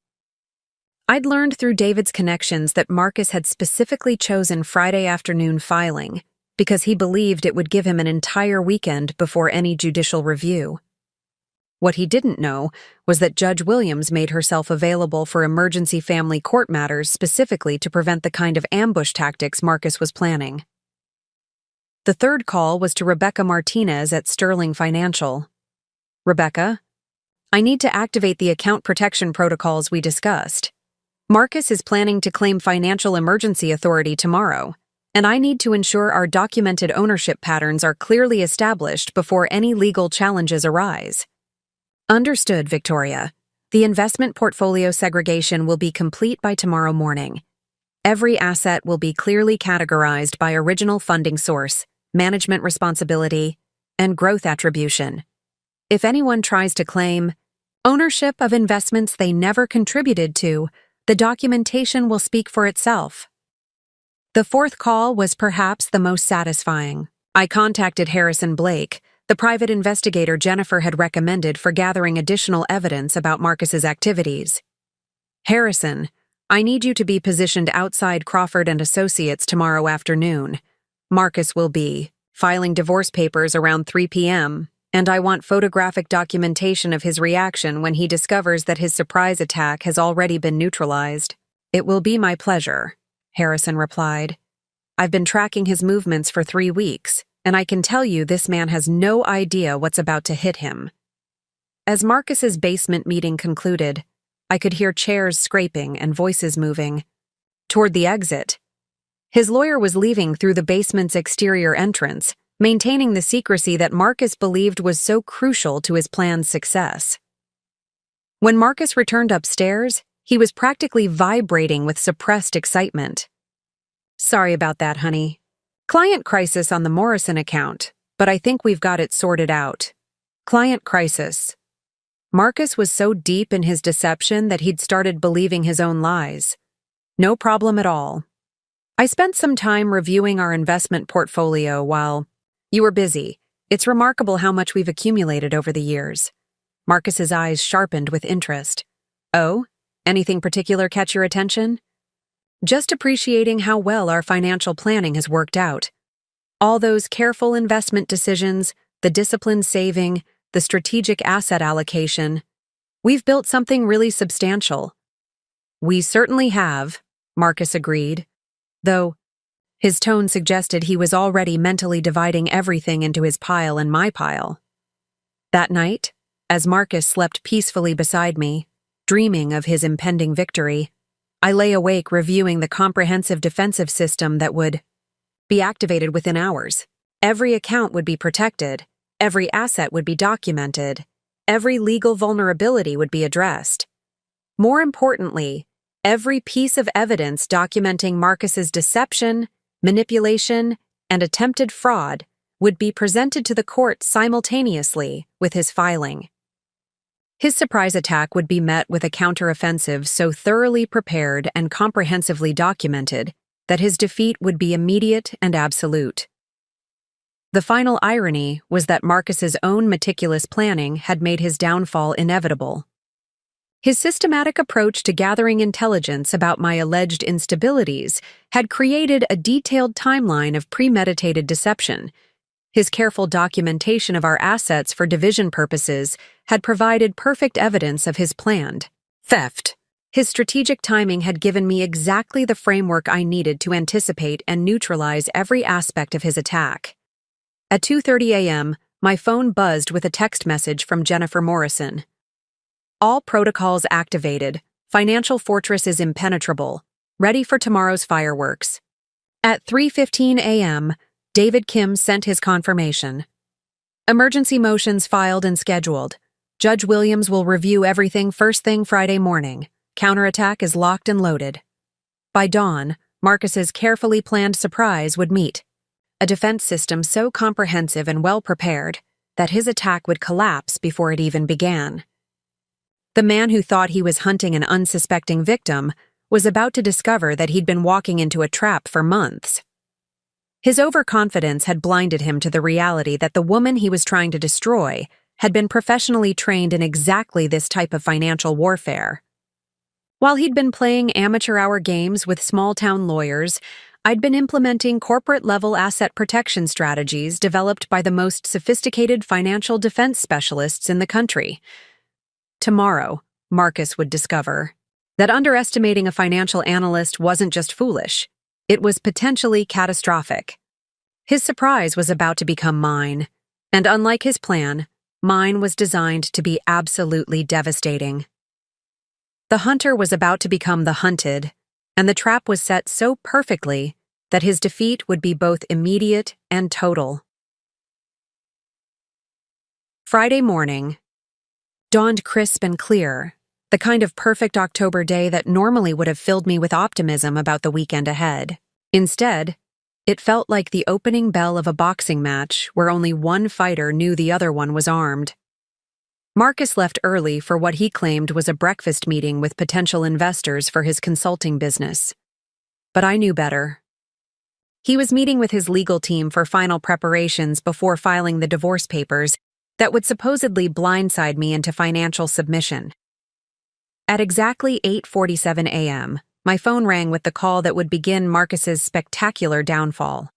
I'd learned through David's connections that Marcus had specifically chosen Friday afternoon filing because he believed it would give him an entire weekend before any judicial review. What he didn't know was that Judge Williams made herself available for emergency family court matters specifically to prevent the kind of ambush tactics Marcus was planning. The third call was to Rebecca Martinez at Sterling Financial. "Rebecca, I need to activate the account protection protocols we discussed. Marcus is planning to claim financial emergency authority tomorrow, and I need to ensure our documented ownership patterns are clearly established before any legal challenges arise." "Understood, Victoria. The investment portfolio segregation will be complete by tomorrow morning. Every asset will be clearly categorized by original funding source, management responsibility, and growth attribution. If anyone tries to claim ownership of investments they never contributed to, the documentation will speak for itself." The fourth call was perhaps the most satisfying. I contacted Harrison Blake, the private investigator Jennifer had recommended for gathering additional evidence about Marcus's activities. "Harrison, I need you to be positioned outside Crawford Associates tomorrow afternoon. Marcus will be filing divorce papers around 3 p.m., and I want photographic documentation of his reaction when he discovers that his surprise attack has already been neutralized." "It will be my pleasure," Harrison replied. "I've been tracking his movements for 3 weeks, and I can tell you this man has no idea what's about to hit him." As Marcus's basement meeting concluded, I could hear chairs scraping and voices moving. Toward the exit, his lawyer was leaving through the basement's exterior entrance, maintaining the secrecy that Marcus believed was so crucial to his plan's success. When Marcus returned upstairs, He was practically vibrating with suppressed excitement. "Sorry about that, honey. Client crisis on the Morrison account, but I think we've got it sorted out." Client crisis. Marcus was so deep in his deception that he'd started believing his own lies. "No problem at all. I spent some time reviewing our investment portfolio while you were busy. It's remarkable how much we've accumulated over the years." Marcus's eyes sharpened with interest. "Oh? Anything particular catch your attention?" "Just appreciating how well our financial planning has worked out. All those careful investment decisions, the disciplined saving, the strategic asset allocation. We've built something really substantial." "We certainly have," Marcus agreed, though his tone suggested he was already mentally dividing everything into his pile and my pile. That night, as Marcus slept peacefully beside me, dreaming of his impending victory, I lay awake reviewing the comprehensive defensive system that would be activated within hours. Every account would be protected, every asset would be documented, every legal vulnerability would be addressed. More importantly, every piece of evidence documenting Marcus's deception, manipulation, and attempted fraud would be presented to the court simultaneously with his filing. His surprise attack would be met with a counteroffensive so thoroughly prepared and comprehensively documented that his defeat would be immediate and absolute. The final irony was that Marcus's own meticulous planning had made his downfall inevitable. His systematic approach to gathering intelligence about my alleged instabilities had created a detailed timeline of premeditated deception. His careful documentation of our assets for division purposes had provided perfect evidence of his planned theft. His strategic timing had given me exactly the framework I needed to anticipate and neutralize every aspect of his attack. At 2:30 a.m., my phone buzzed with a text message from Jennifer Morrison. "All protocols activated. Financial fortress is impenetrable. Ready for tomorrow's fireworks." At 3:15 a.m., David Kim sent his confirmation. "Emergency motions filed and scheduled. Judge Williams will review everything first thing Friday morning. Counterattack is locked and loaded." By dawn, Marcus's carefully planned surprise would meet. A defense system so comprehensive and well prepared that his attack would collapse before it even began. The man who thought he was hunting an unsuspecting victim was about to discover that he'd been walking into a trap for months. His overconfidence had blinded him to the reality that the woman he was trying to destroy had been professionally trained in exactly this type of financial warfare. While he'd been playing amateur-hour games with small-town lawyers, I'd been implementing corporate-level asset protection strategies developed by the most sophisticated financial defense specialists in the country. Tomorrow, Marcus would discover that underestimating a financial analyst wasn't just foolish, it was potentially catastrophic. His surprise was about to become mine, and unlike his plan, mine was designed to be absolutely devastating. The hunter was about to become the hunted, and the trap was set so perfectly that his defeat would be both immediate and total. Friday morning dawned crisp and clear, the kind of perfect October day that normally would have filled me with optimism about the weekend ahead. Instead, it felt like the opening bell of a boxing match where only one fighter knew the other one was armed. Marcus left early for what he claimed was a breakfast meeting with potential investors for his consulting business. But I knew better. He was meeting with his legal team for final preparations before filing the divorce papers that would supposedly blindside me into financial submission. At exactly 8:47 a.m., my phone rang with the call that would begin Marcus's spectacular downfall.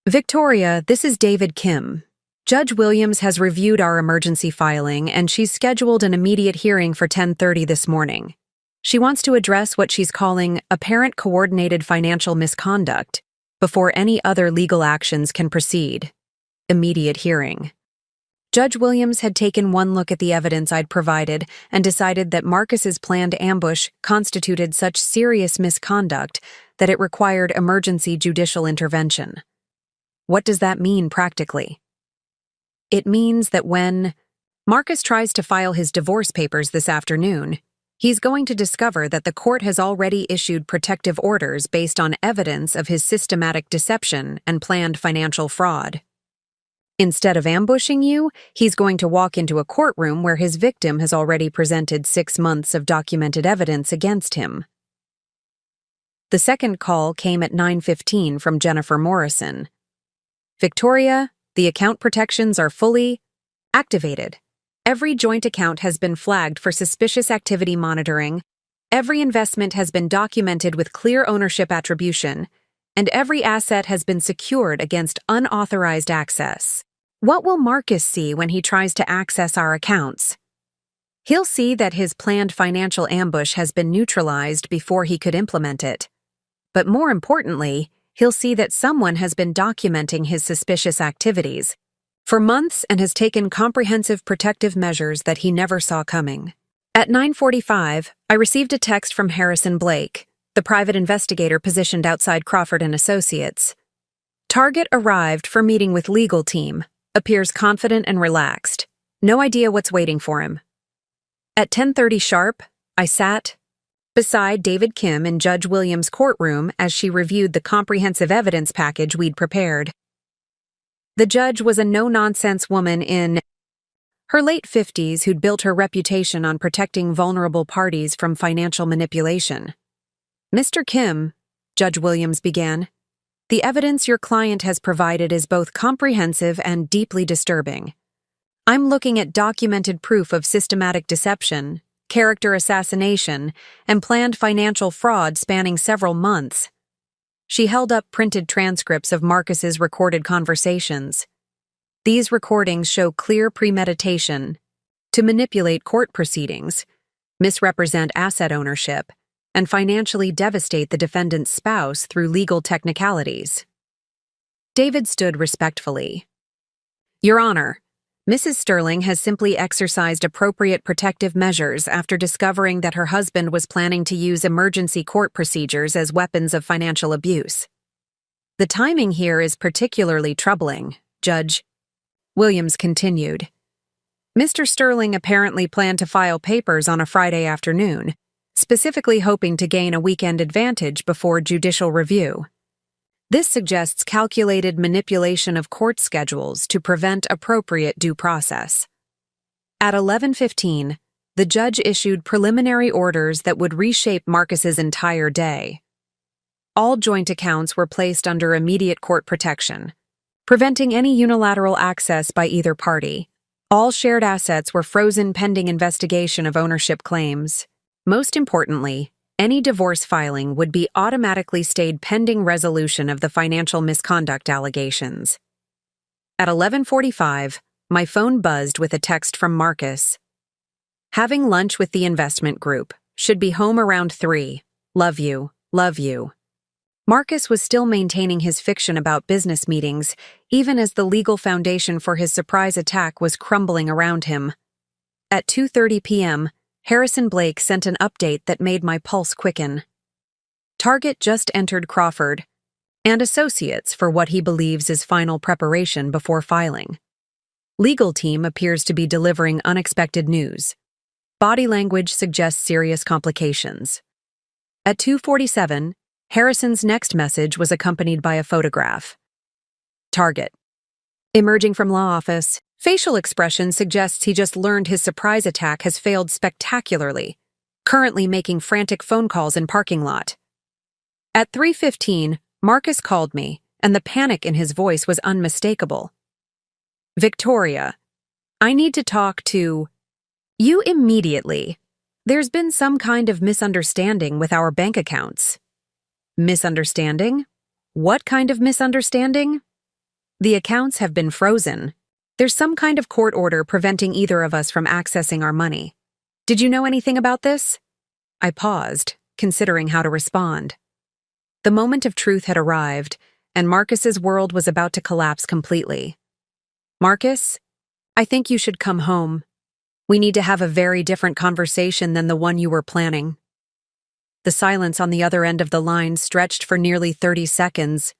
"Victoria, this is David Kim. Judge Williams has reviewed our emergency filing and she's scheduled an immediate hearing for 10:30 this morning. She wants to address what she's calling apparent coordinated financial misconduct before any other legal actions can proceed. Immediate hearing." Judge Williams had taken one look at the evidence I'd provided and decided that Marcus's planned ambush constituted such serious misconduct that it required emergency judicial intervention. What does that mean practically? It means that when Marcus tries to file his divorce papers this afternoon, He's going to discover that the court has already issued protective orders based on evidence of his systematic deception and planned financial fraud. Instead of ambushing you, he's going to walk into a courtroom where his victim has already presented 6 months of documented evidence against him. The second call came at 9:15 from Jennifer Morrison. Victoria, the account protections are fully activated. Every joint account has been flagged for suspicious activity monitoring, every investment has been documented with clear ownership attribution, and every asset has been secured against unauthorized access. What will Marcus see when he tries to access our accounts? He'll see that his planned financial ambush has been neutralized before he could implement it. But more importantly, he'll see that someone has been documenting his suspicious activities for months and has taken comprehensive protective measures that he never saw coming. At 9:45, I received a text from Harrison Blake, the private investigator positioned outside Crawford Associates. Target arrived for meeting with legal team, appears confident and relaxed. No idea what's waiting for him. At 10:30 sharp, I sat beside David Kim in Judge Williams' courtroom as she reviewed the comprehensive evidence package we'd prepared. The judge was a no-nonsense woman in her late 50s who'd built her reputation on protecting vulnerable parties from financial manipulation. Mr. Kim, Judge Williams began, the evidence your client has provided is both comprehensive and deeply disturbing. I'm looking at documented proof of systematic deception, character assassination, and planned financial fraud spanning several months. She held up printed transcripts of Marcus's recorded conversations. These recordings show clear premeditation to manipulate court proceedings, misrepresent asset ownership, and financially devastate the defendant's spouse through legal technicalities. David stood respectfully. Your Honor, Mrs. Sterling has simply exercised appropriate protective measures after discovering that her husband was planning to use emergency court procedures as weapons of financial abuse. The timing here is particularly troubling, Judge Williams continued. Mr. Sterling apparently planned to file papers on a Friday afternoon, specifically hoping to gain a weekend advantage before judicial review. This suggests calculated manipulation of court schedules to prevent appropriate due process. At 11:15, the judge issued preliminary orders that would reshape Marcus's entire day. All joint accounts were placed under immediate court protection, preventing any unilateral access by either party. All shared assets were frozen pending investigation of ownership claims. Most importantly, any divorce filing would be automatically stayed pending resolution of the financial misconduct allegations. At 11:45, my phone buzzed with a text from Marcus. Having lunch with the investment group. Should be home around 3. Love you, love you. Marcus was still maintaining his fiction about business meetings, even as the legal foundation for his surprise attack was crumbling around him. At 2:30 p.m., Harrison Blake sent an update that made my pulse quicken. Target just entered Crawford Associates for what he believes is final preparation before filing. Legal team appears to be delivering unexpected news. Body language suggests serious complications. At 2:47, Harrison's next message was accompanied by a photograph. Target. Emerging from law office, facial expression suggests he just learned his surprise attack has failed spectacularly, currently making frantic phone calls in parking lot. At 3:15, Marcus called me, and the panic in his voice was unmistakable. Victoria, I need to talk to you immediately. There's been some kind of misunderstanding with our bank accounts. Misunderstanding? What kind of misunderstanding? The accounts have been frozen. There's some kind of court order preventing either of us from accessing our money. Did you know anything about this? I paused, considering how to respond. The moment of truth had arrived, and Marcus's world was about to collapse completely. Marcus, I think you should come home. We need to have a very different conversation than the one you were planning. The silence on the other end of the line stretched for nearly 30 seconds.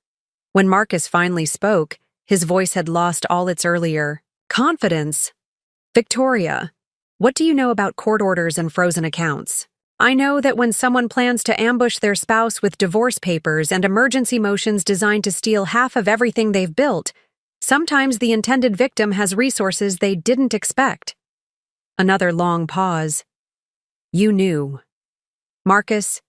When Marcus finally spoke, his voice had lost all its earlier confidence. Victoria, what do you know about court orders and frozen accounts? I know that when someone plans to ambush their spouse with divorce papers and emergency motions designed to steal half of everything they've built, sometimes the intended victim has resources they didn't expect. Another long pause. You knew. Marcus,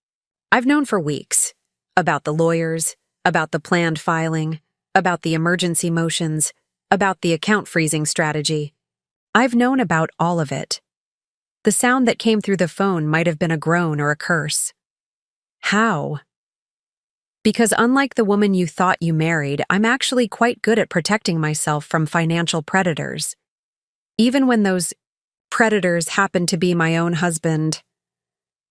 I've known for weeks. About the lawyers, about the planned filing, about the emergency motions, about the account freezing strategy. I've known about all of it. The sound that came through the phone might have been a groan or a curse. How? Because unlike the woman you thought you married, I'm actually quite good at protecting myself from financial predators. Even when those predators happen to be my own husband.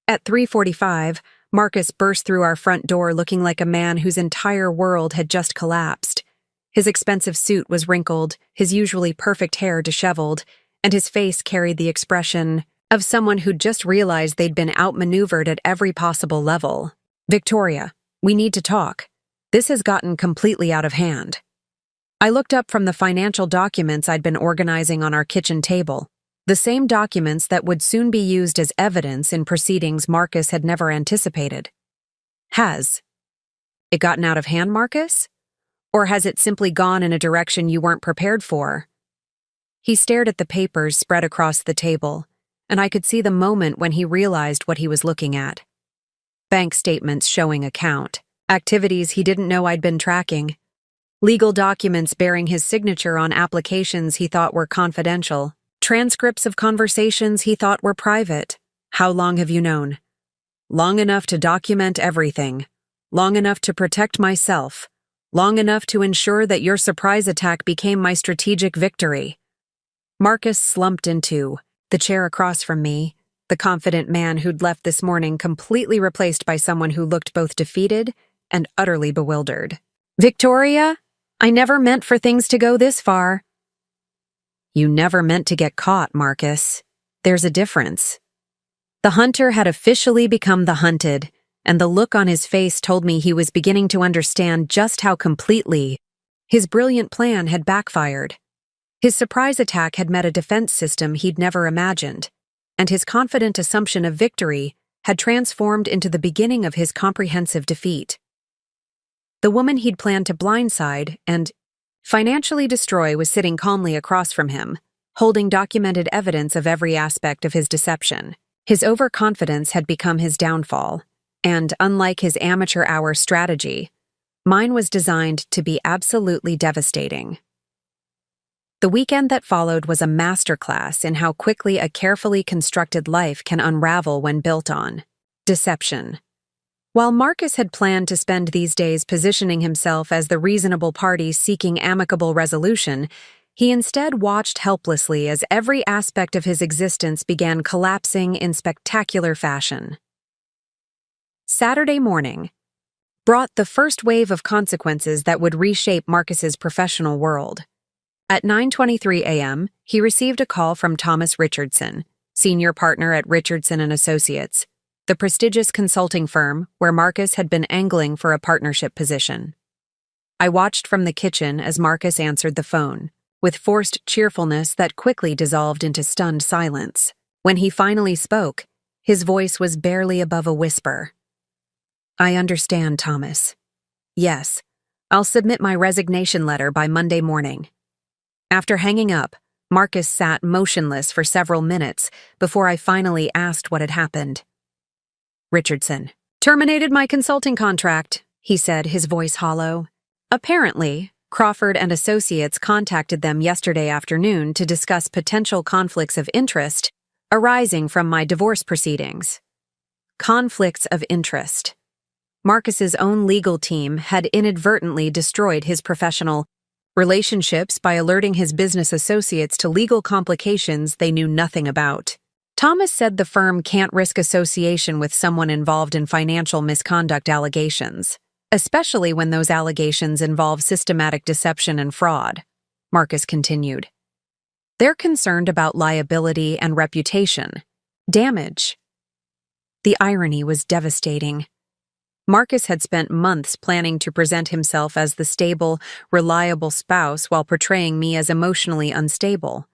At 3:45, Marcus burst through our front door looking like a man whose entire world had just collapsed. His expensive suit was wrinkled, his usually perfect hair disheveled, and his face carried the expression of someone who'd just realized they'd been outmaneuvered at every possible level. Victoria, we need to talk. This has gotten completely out of hand. I looked up from the financial documents I'd been organizing on our kitchen table, the same documents that would soon be used as evidence in proceedings Marcus had never anticipated. Has it gotten out of hand, Marcus? Or has it simply gone in a direction you weren't prepared for? He stared at the papers spread across the table, and I could see the moment when he realized what he was looking at. Bank statements showing account, activities he didn't know I'd been tracking, legal documents bearing his signature on applications he thought were confidential, transcripts of conversations he thought were private. How long have you known? Long enough to document everything. Long enough to protect myself. Long enough to ensure that your surprise attack became my strategic victory. Marcus slumped into the chair across from me, the confident man who'd left this morning completely replaced by someone who looked both defeated and utterly bewildered. Victoria, I never meant for things to go this far. You never meant to get caught, Marcus. There's a difference. The hunter had officially become the hunted, and the look on his face told me he was beginning to understand just how completely his brilliant plan had backfired. His surprise attack had met a defense system he'd never imagined, and his confident assumption of victory had transformed into the beginning of his comprehensive defeat. The woman he'd planned to blindside and financially destroy was sitting calmly across from him, holding documented evidence of every aspect of his deception. His overconfidence had become his downfall, and unlike his amateur hour strategy, mine was designed to be absolutely devastating. The weekend that followed was a masterclass in how quickly a carefully constructed life can unravel when built on deception. While Marcus had planned to spend these days positioning himself as the reasonable party seeking amicable resolution, he instead watched helplessly as every aspect of his existence began collapsing in spectacular fashion. Saturday morning brought the first wave of consequences that would reshape Marcus's professional world. At 9:23 a.m., he received a call from Thomas Richardson, senior partner at Richardson Associates, the prestigious consulting firm where Marcus had been angling for a partnership position. I watched from the kitchen as Marcus answered the phone, with forced cheerfulness that quickly dissolved into stunned silence. When he finally spoke, his voice was barely above a whisper. I understand, Thomas. Yes, I'll submit my resignation letter by Monday morning. After hanging up, Marcus sat motionless for several minutes before I finally asked what had happened. Richardson terminated my consulting contract, he said, his voice hollow. Apparently, Crawford and Associates contacted them yesterday afternoon to discuss potential conflicts of interest arising from my divorce proceedings. Conflicts of interest. Marcus's own legal team had inadvertently destroyed his professional relationships by alerting his business associates to legal complications they knew nothing about. Thomas said the firm can't risk association with someone involved in financial misconduct allegations, especially when those allegations involve systematic deception and fraud, Marcus continued. They're concerned about liability and reputation, damage. The irony was devastating. Marcus had spent months planning to present himself as the stable, reliable spouse while portraying me as emotionally unstable.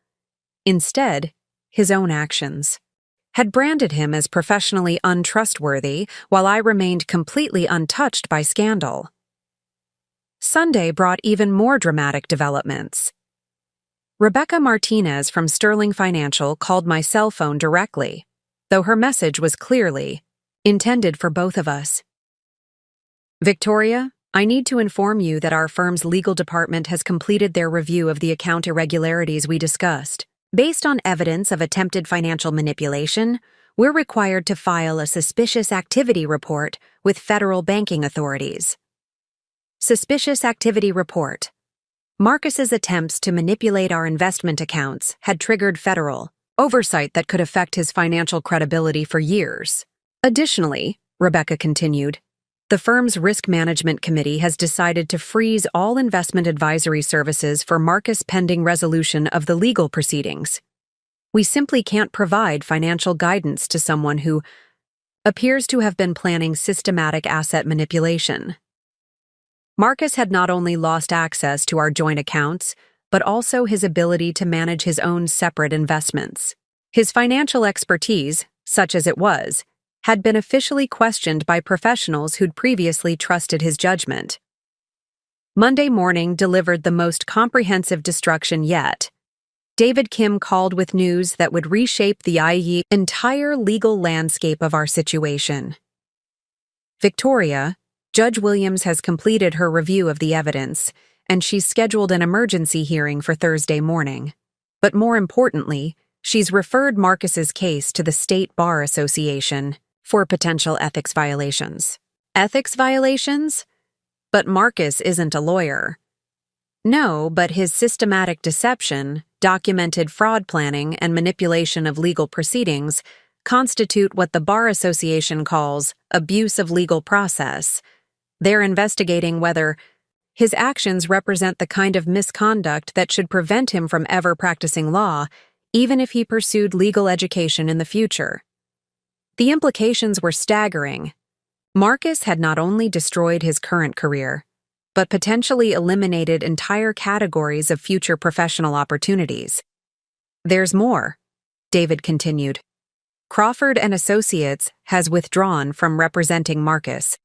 Instead, his own actions, had branded him as professionally untrustworthy, while I remained completely untouched by scandal. Sunday brought even more dramatic developments. Rebecca Martinez from Sterling Financial called my cell phone directly, though her message was clearly intended for both of us. "Victoria, I need to inform you that our firm's legal department has completed their review of the account irregularities we discussed. Based on evidence of attempted financial manipulation, we're required to file a suspicious activity report with federal banking authorities." Suspicious activity report. Marcus's attempts to manipulate our investment accounts had triggered federal oversight that could affect his financial credibility for years. Additionally, Rebecca continued, the firm's risk management committee has decided to freeze all investment advisory services for Marcus pending resolution of the legal proceedings. We simply can't provide financial guidance to someone who appears to have been planning systematic asset manipulation. Marcus had not only lost access to our joint accounts, but also his ability to manage his own separate investments. His financial expertise, such as it was, had been officially questioned by professionals who'd previously trusted his judgment. Monday morning delivered the most comprehensive destruction yet. David Kim called with news that would reshape the entire legal landscape of our situation. "Victoria, Judge Williams has completed her review of the evidence, and she's scheduled an emergency hearing for Thursday morning. But more importantly, she's referred Marcus's case to the State Bar Association for potential ethics violations." Ethics violations? But Marcus isn't a lawyer. No, but his systematic deception, documented fraud planning, and manipulation of legal proceedings constitute what the Bar Association calls abuse of legal process. They're investigating whether his actions represent the kind of misconduct that should prevent him from ever practicing law, even if he pursued legal education in the future. The implications were staggering. Marcus had not only destroyed his current career, but potentially eliminated entire categories of future professional opportunities. "There's more," David continued. "Crawford Associates has withdrawn from representing Marcus.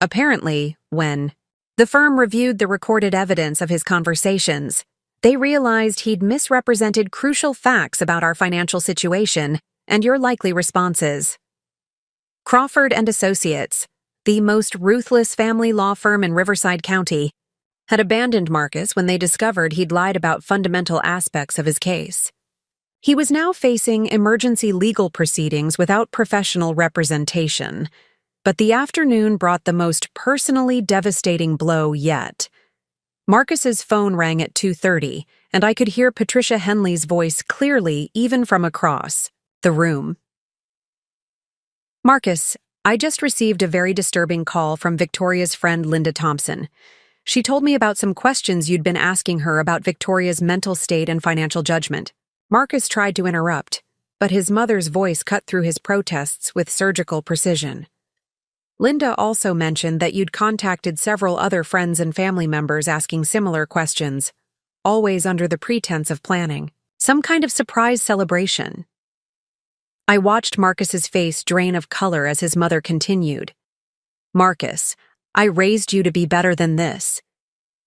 Apparently, when the firm reviewed the recorded evidence of his conversations, they realized he'd misrepresented crucial facts about our financial situation and your likely responses. Crawford Associates, the most ruthless family law firm in Riverside County, had abandoned Marcus when they discovered he'd lied about fundamental aspects of his case. He was now facing emergency legal proceedings without professional representation, but the afternoon brought the most personally devastating blow yet. Marcus's phone rang at 2:30, and I could hear Patricia Henley's voice clearly even from across the room. "Marcus, I just received a very disturbing call from Victoria's friend Linda Thompson. She told me about some questions you'd been asking her about Victoria's mental state and financial judgment." Marcus tried to interrupt, but his mother's voice cut through his protests with surgical precision. "Linda also mentioned that you'd contacted several other friends and family members asking similar questions, always under the pretense of planning some kind of surprise celebration." I watched Marcus's face drain of color as his mother continued. "Marcus, I raised you to be better than this.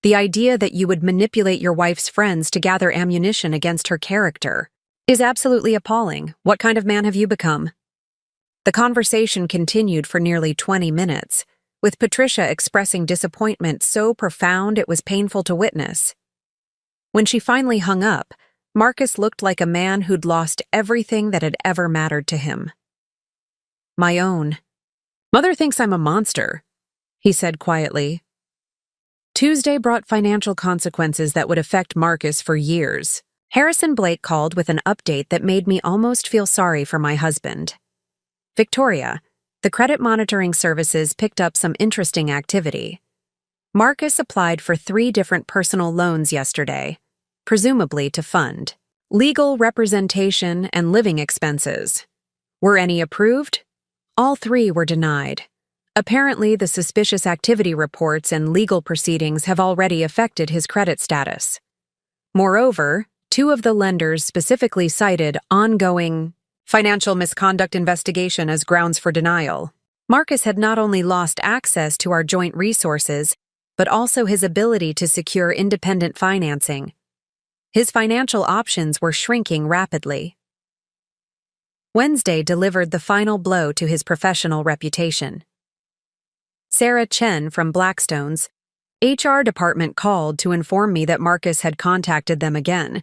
The idea that you would manipulate your wife's friends to gather ammunition against her character is absolutely appalling. What kind of man have you become?" The conversation continued for nearly 20 minutes, with Patricia expressing disappointment so profound it was painful to witness. When she finally hung up, Marcus looked like a man who'd lost everything that had ever mattered to him. "My own. Mother thinks I'm a monster," he said quietly. Tuesday brought financial consequences that would affect Marcus for years. Harrison Blake called with an update that made me almost feel sorry for my husband. "Victoria, the credit monitoring services picked up some interesting activity. Marcus applied for 3 different personal loans yesterday, presumably to fund legal representation and living expenses. Were any approved? All 3 were denied. Apparently, the suspicious activity reports and legal proceedings have already affected his credit status. Moreover, 2 of the lenders specifically cited ongoing financial misconduct investigation as grounds for denial. Marcus had not only lost access to our joint resources, but also his ability to secure independent financing. His financial options were shrinking rapidly. Wednesday delivered the final blow to his professional reputation. Sarah Chen from Blackstone's HR department called to inform me that Marcus had contacted them again,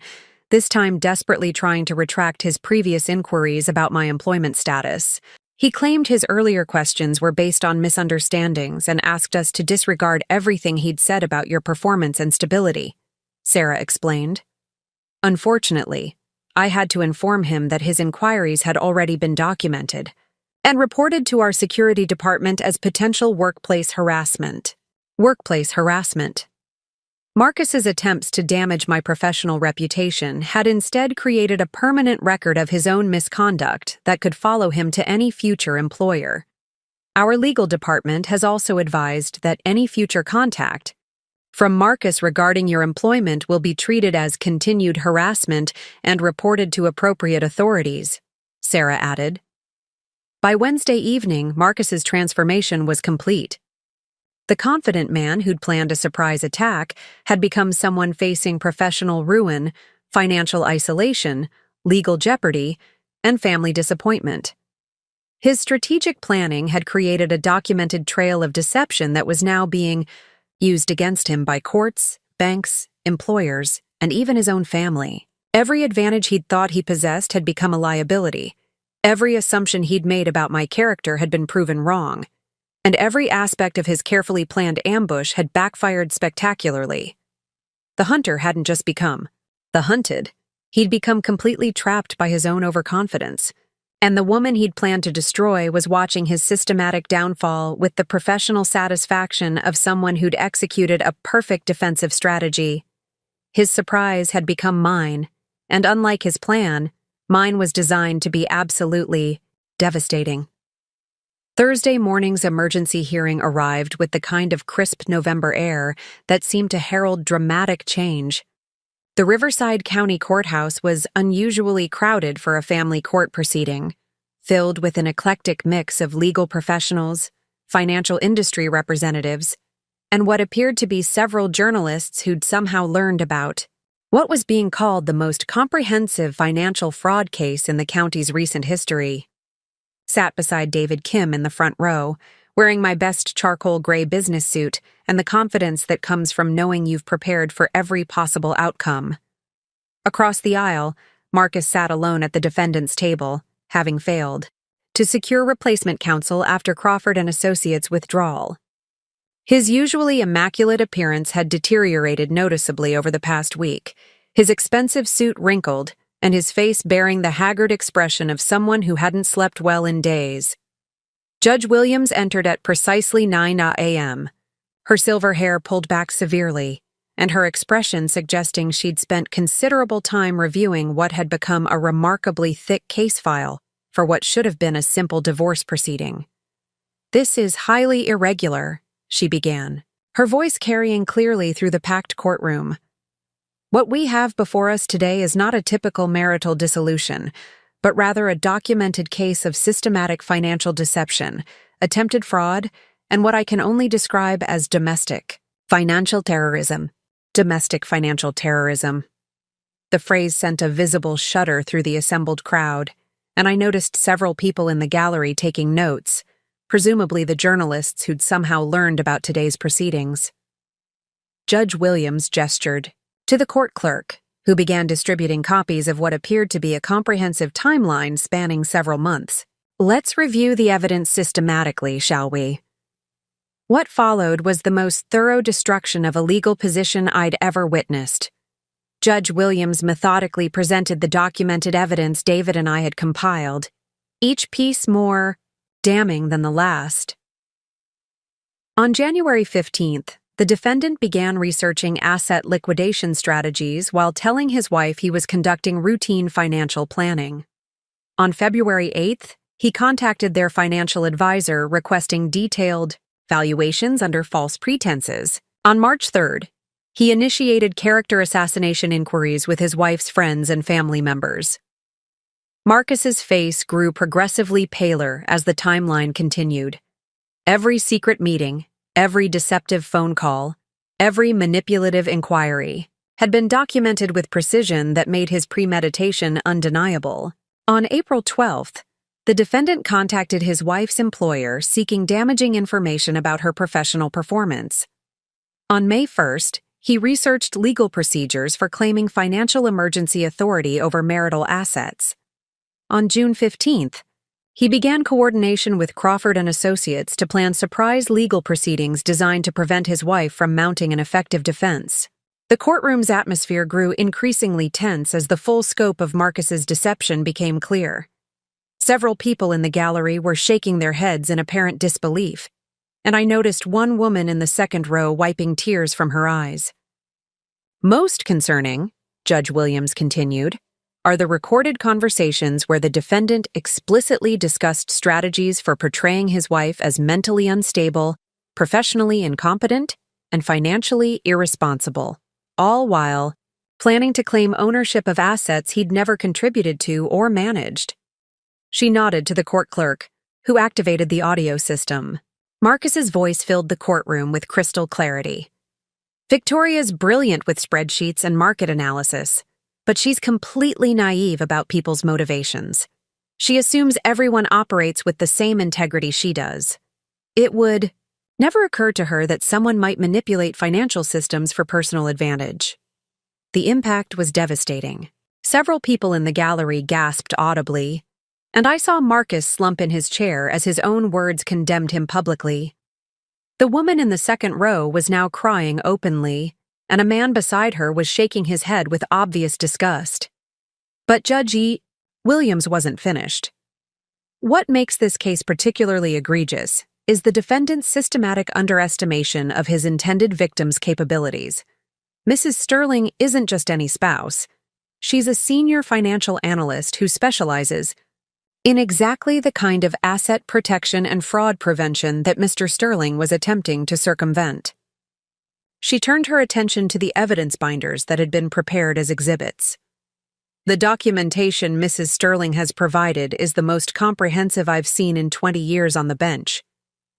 this time desperately trying to retract his previous inquiries about my employment status. He claimed his earlier questions were based on misunderstandings and asked us to disregard everything he'd said about your performance and stability, Sarah explained. Unfortunately, I had to inform him that his inquiries had already been documented and reported to our security department as potential workplace harassment. Workplace harassment. Marcus's attempts to damage my professional reputation had instead created a permanent record of his own misconduct that could follow him to any future employer. Our legal department has also advised that any future contact from Marcus regarding your employment will be treated as continued harassment and reported to appropriate authorities, Sarah added. By Wednesday evening, Marcus's transformation was complete. The confident man who'd planned a surprise attack had become someone facing professional ruin, financial isolation, legal jeopardy, and family disappointment. His strategic planning had created a documented trail of deception that was now being used against him by courts, banks, employers, and even his own family. Every advantage he'd thought he possessed had become a liability. Every assumption he'd made about my character had been proven wrong. And every aspect of his carefully planned ambush had backfired spectacularly. The hunter hadn't just become the hunted. He'd become completely trapped by his own overconfidence. And the woman he'd planned to destroy was watching his systematic downfall with the professional satisfaction of someone who'd executed a perfect defensive strategy. His surprise had become mine, and unlike his plan, mine was designed to be absolutely devastating. Thursday morning's emergency hearing arrived with the kind of crisp November air that seemed to herald dramatic change. The Riverside County courthouse was unusually crowded for a family court proceeding, filled with an eclectic mix of legal professionals, financial industry representatives, and what appeared to be several journalists who'd somehow learned about what was being called the most comprehensive financial fraud case in the county's recent history. Sat beside David Kim in the front row, wearing my best charcoal gray business suit and the confidence that comes from knowing you've prepared for every possible outcome. Across the aisle, Marcus sat alone at the defendant's table, having failed to secure replacement counsel after Crawford Associates' withdrawal. His usually immaculate appearance had deteriorated noticeably over the past week, his expensive suit wrinkled, and his face bearing the haggard expression of someone who hadn't slept well in days. Judge Williams entered at precisely 9 a.m., her silver hair pulled back severely, and her expression suggesting she'd spent considerable time reviewing what had become a remarkably thick case file for what should have been a simple divorce proceeding. "This is highly irregular," she began, her voice carrying clearly through the packed courtroom. "What we have before us today is not a typical marital dissolution, but rather a documented case of systematic financial deception, attempted fraud, and what I can only describe as domestic financial terrorism." Domestic financial terrorism. The phrase sent a visible shudder through the assembled crowd, and I noticed several people in the gallery taking notes, presumably the journalists who'd somehow learned about today's proceedings. Judge Williams gestured to the court clerk, who began distributing copies of what appeared to be a comprehensive timeline spanning several months. "Let's review the evidence systematically, shall we?" What followed was the most thorough destruction of a legal position I'd ever witnessed. Judge Williams methodically presented the documented evidence David and I had compiled, each piece more damning than the last. On January 15th, the defendant began researching asset liquidation strategies while telling his wife he was conducting routine financial planning. On February 8th, he contacted their financial advisor requesting detailed valuations under false pretenses. On March 3rd, he initiated character assassination inquiries with his wife's friends and family members. Marcus's face grew progressively paler as the timeline continued. Every secret meeting, every deceptive phone call, every manipulative inquiry had been documented with precision that made his premeditation undeniable. On April 12th, the defendant contacted his wife's employer seeking damaging information about her professional performance. On May 1st, he researched legal procedures for claiming financial emergency authority over marital assets. On June 15th, he began coordination with Crawford Associates to plan surprise legal proceedings designed to prevent his wife from mounting an effective defense. The courtroom's atmosphere grew increasingly tense as the full scope of Marcus's deception became clear. Several people in the gallery were shaking their heads in apparent disbelief, and I noticed one woman in the second row wiping tears from her eyes. Most concerning, Judge Williams continued, are the recorded conversations where the defendant explicitly discussed strategies for portraying his wife as mentally unstable, professionally incompetent, and financially irresponsible, all while planning to claim ownership of assets he'd never contributed to or managed. She nodded to the court clerk, who activated the audio system. Marcus's voice filled the courtroom with crystal clarity. Victoria's brilliant with spreadsheets and market analysis, but she's completely naive about people's motivations. She assumes everyone operates with the same integrity she does. It would never occur to her that someone might manipulate financial systems for personal advantage. The impact was devastating. Several people in the gallery gasped audibly, and I saw Marcus slump in his chair as his own words condemned him publicly. The woman in the second row was now crying openly, and a man beside her was shaking his head with obvious disgust. But Judge Williams wasn't finished. What makes this case particularly egregious is the defendant's systematic underestimation of his intended victim's capabilities. Mrs. Sterling isn't just any spouse. She's a senior financial analyst who specializes in exactly the kind of asset protection and fraud prevention that Mr. Sterling was attempting to circumvent. She turned her attention to the evidence binders that had been prepared as exhibits. The documentation Mrs. Sterling has provided is the most comprehensive I've seen in 20 years on the bench.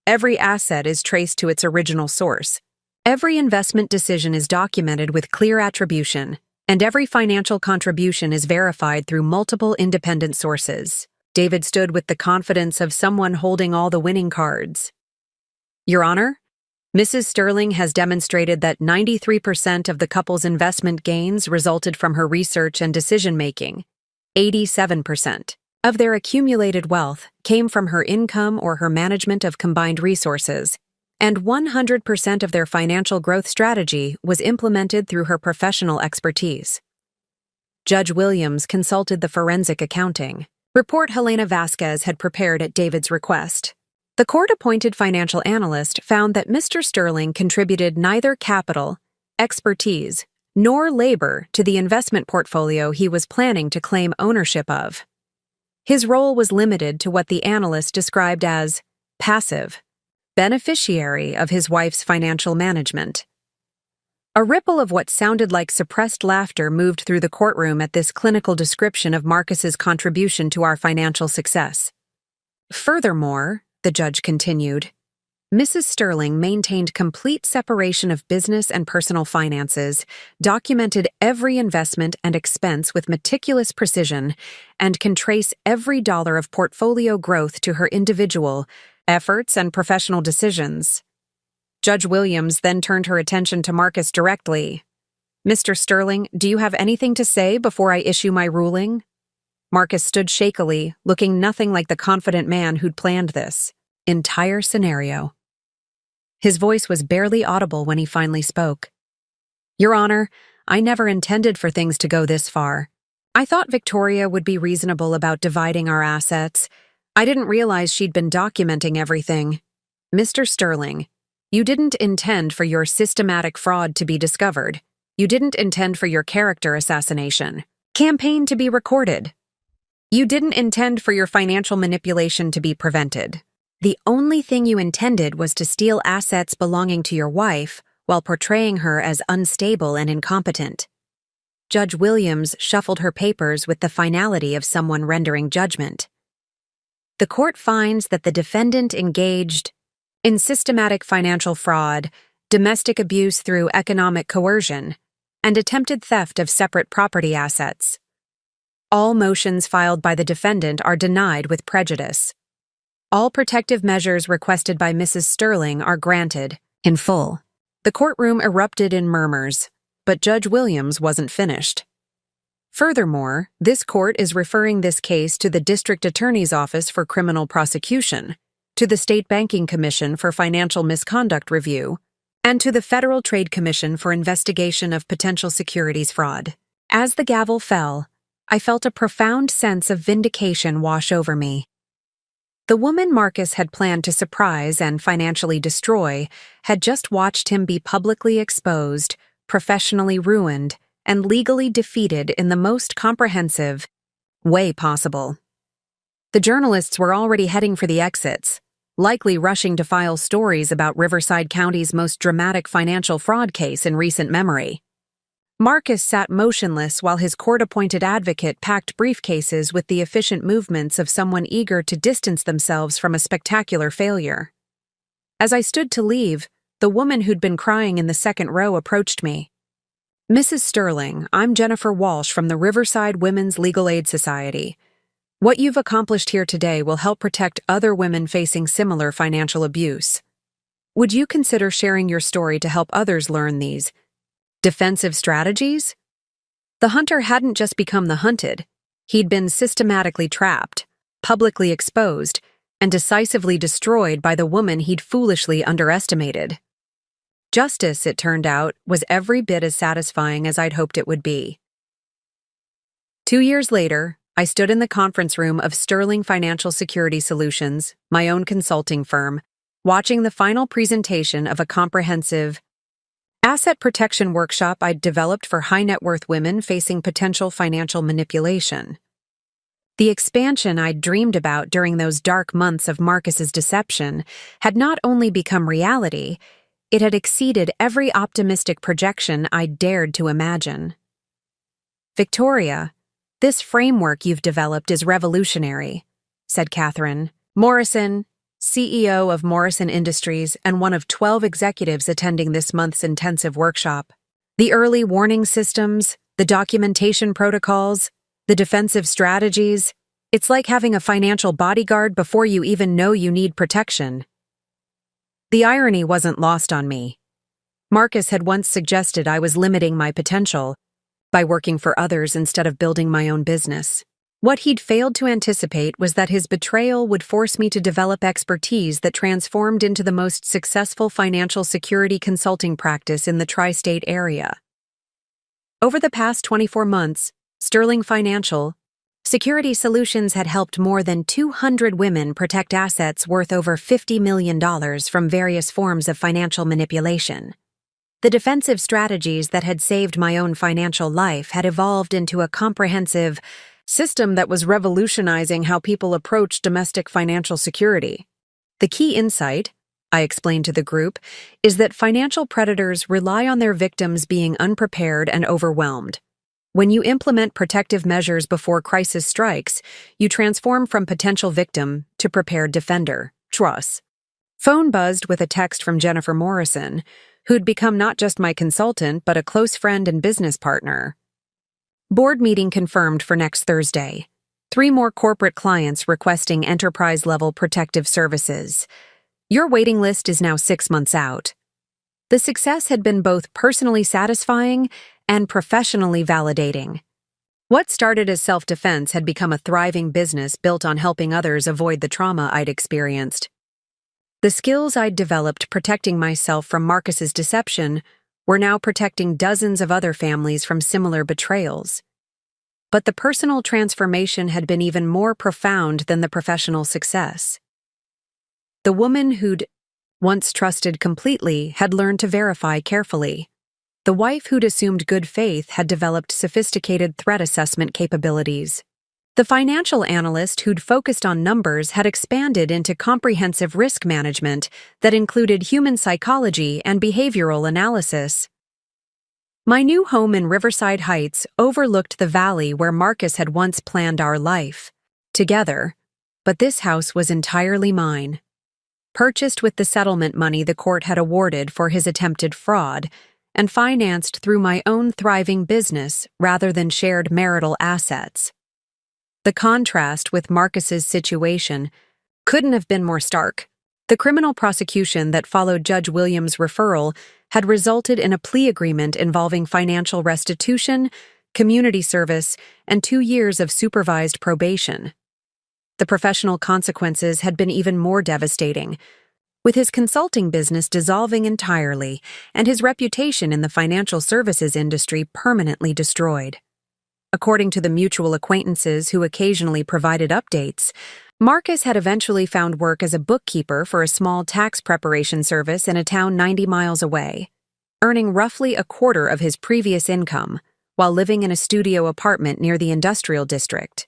Every asset is traced to its original source. Every investment decision is documented with clear attribution, and every financial contribution is verified through multiple independent sources. David stood with the confidence of someone holding all the winning cards. Your Honor, Mrs. Sterling has demonstrated that 93% of the couple's investment gains resulted from her research and decision-making. 87% of their accumulated wealth came from her income or her management of combined resources, and 100% of their financial growth strategy was implemented through her professional expertise. Judge Williams consulted the forensic accounting report Helena Vasquez had prepared at David's request. The court-appointed financial analyst found that Mr. Sterling contributed neither capital, expertise, nor labor to the investment portfolio he was planning to claim ownership of. His role was limited to what the analyst described as passive, beneficiary of his wife's financial management. A ripple of what sounded like suppressed laughter moved through the courtroom at this clinical description of Marcus's contribution to our financial success. Furthermore, the judge continued, Mrs. Sterling maintained complete separation of business and personal finances, documented every investment and expense with meticulous precision, and can trace every dollar of portfolio growth to her individual efforts and professional decisions. Judge Williams then turned her attention to Marcus directly. Mr. Sterling, do you have anything to say before I issue my ruling? Marcus stood shakily, looking nothing like the confident man who'd planned this entire scenario. His voice was barely audible when he finally spoke. Your Honor, I never intended for things to go this far. I thought Victoria would be reasonable about dividing our assets. I didn't realize she'd been documenting everything. Mr. Sterling, you didn't intend for your systematic fraud to be discovered. You didn't intend for your character assassination campaign to be recorded. You didn't intend for your financial manipulation to be prevented. The only thing you intended was to steal assets belonging to your wife while portraying her as unstable and incompetent. Judge Williams shuffled her papers with the finality of someone rendering judgment. The court finds that the defendant engaged in systematic financial fraud, domestic abuse through economic coercion, and attempted theft of separate property assets. All motions filed by the defendant are denied with prejudice. All protective measures requested by Mrs. Sterling are granted in full. The courtroom erupted in murmurs, but Judge Williams wasn't finished. Furthermore, this court is referring this case to the District Attorney's Office for Criminal Prosecution, to the State Banking Commission for Financial Misconduct Review, and to the Federal Trade Commission for investigation of potential securities fraud. As the gavel fell, I felt a profound sense of vindication wash over me. The woman Marcus had planned to surprise and financially destroy had just watched him be publicly exposed, professionally ruined, and legally defeated in the most comprehensive way possible. The journalists were already heading for the exits, likely rushing to file stories about Riverside County's most dramatic financial fraud case in recent memory. Marcus sat motionless while his court-appointed advocate packed briefcases with the efficient movements of someone eager to distance themselves from a spectacular failure. As I stood to leave, the woman who'd been crying in the second row approached me. "Mrs. Sterling, I'm Jennifer Walsh from the Riverside Women's Legal Aid Society. What you've accomplished here today will help protect other women facing similar financial abuse. Would you consider sharing your story to help others learn these defensive strategies?" The hunter hadn't just become the hunted. He'd been systematically trapped, publicly exposed, and decisively destroyed by the woman he'd foolishly underestimated. Justice, it turned out, was every bit as satisfying as I'd hoped it would be. 2 years later, I stood in the conference room of Sterling Financial Security Solutions, my own consulting firm, watching the final presentation of a comprehensive asset protection workshop I'd developed for high-net-worth women facing potential financial manipulation. The expansion I'd dreamed about during those dark months of Marcus's deception had not only become reality, it had exceeded every optimistic projection I'd dared to imagine. "Victoria, this framework you've developed is revolutionary," said Catherine Morrison, CEO of Morrison Industries and one of 12 executives attending this month's intensive workshop. "The early warning systems, the documentation protocols, the defensive strategies, it's like having a financial bodyguard before you even know you need protection." The irony wasn't lost on me. Marcus had once suggested I was limiting my potential by working for others instead of building my own business. What he'd failed to anticipate was that his betrayal would force me to develop expertise that transformed into the most successful financial security consulting practice in the tri-state area. Over the past 24 months, Sterling Financial Security Solutions had helped more than 200 women protect assets worth over $50 million from various forms of financial manipulation. The defensive strategies that had saved my own financial life had evolved into a comprehensive system that was revolutionizing how people approach domestic financial security. The key insight, I explained to the group, is that financial predators rely on their victims being unprepared and overwhelmed. When you implement protective measures before crisis strikes, you transform from potential victim to prepared defender. Trust. Phone buzzed with a text from Jennifer Morrison, who'd become not just my consultant but a close friend and business partner. "Board meeting confirmed for next Thursday. 3 more corporate clients requesting enterprise-level protective services. Your waiting list is now 6 months out." The success had been both personally satisfying and professionally validating. What started as self-defense had become a thriving business built on helping others avoid the trauma I'd experienced. The skills I'd developed protecting myself from Marcus's deception were now protecting dozens of other families from similar betrayals. But the personal transformation had been even more profound than the professional success. The woman who'd once trusted completely had learned to verify carefully. The wife who'd assumed good faith had developed sophisticated threat assessment capabilities. The financial analyst who'd focused on numbers had expanded into comprehensive risk management that included human psychology and behavioral analysis. My new home in Riverside Heights overlooked the valley where Marcus had once planned our life together, but this house was entirely mine. Purchased with the settlement money the court had awarded for his attempted fraud, and financed through my own thriving business rather than shared marital assets. The contrast with Marcus's situation couldn't have been more stark. The criminal prosecution that followed Judge Williams' referral had resulted in a plea agreement involving financial restitution, community service, and 2 years of supervised probation. The professional consequences had been even more devastating, with his consulting business dissolving entirely and his reputation in the financial services industry permanently destroyed. According to the mutual acquaintances who occasionally provided updates, Marcus had eventually found work as a bookkeeper for a small tax preparation service in a town 90 miles away, earning roughly a quarter of his previous income while living in a studio apartment near the industrial district.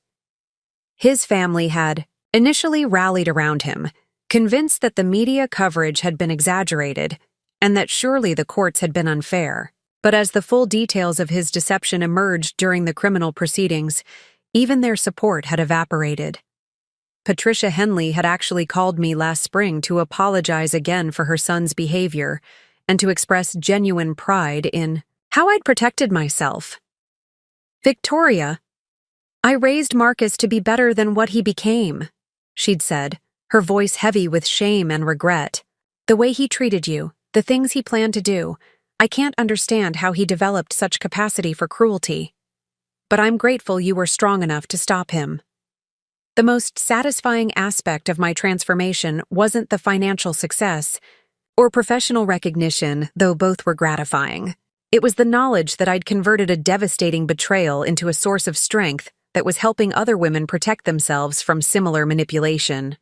His family had initially rallied around him, convinced that the media coverage had been exaggerated and that surely the courts had been unfair. But as the full details of his deception emerged during the criminal proceedings, even their support had evaporated. Patricia Henley had actually called me last spring to apologize again for her son's behavior and to express genuine pride in how I'd protected myself. "Victoria, I raised Marcus to be better than what he became," she'd said, her voice heavy with shame and regret. "The way he treated you, the things he planned to do, I can't understand how he developed such capacity for cruelty. But I'm grateful you were strong enough to stop him." The most satisfying aspect of my transformation wasn't the financial success or professional recognition, though both were gratifying. It was the knowledge that I'd converted a devastating betrayal into a source of strength that was helping other women protect themselves from similar manipulation.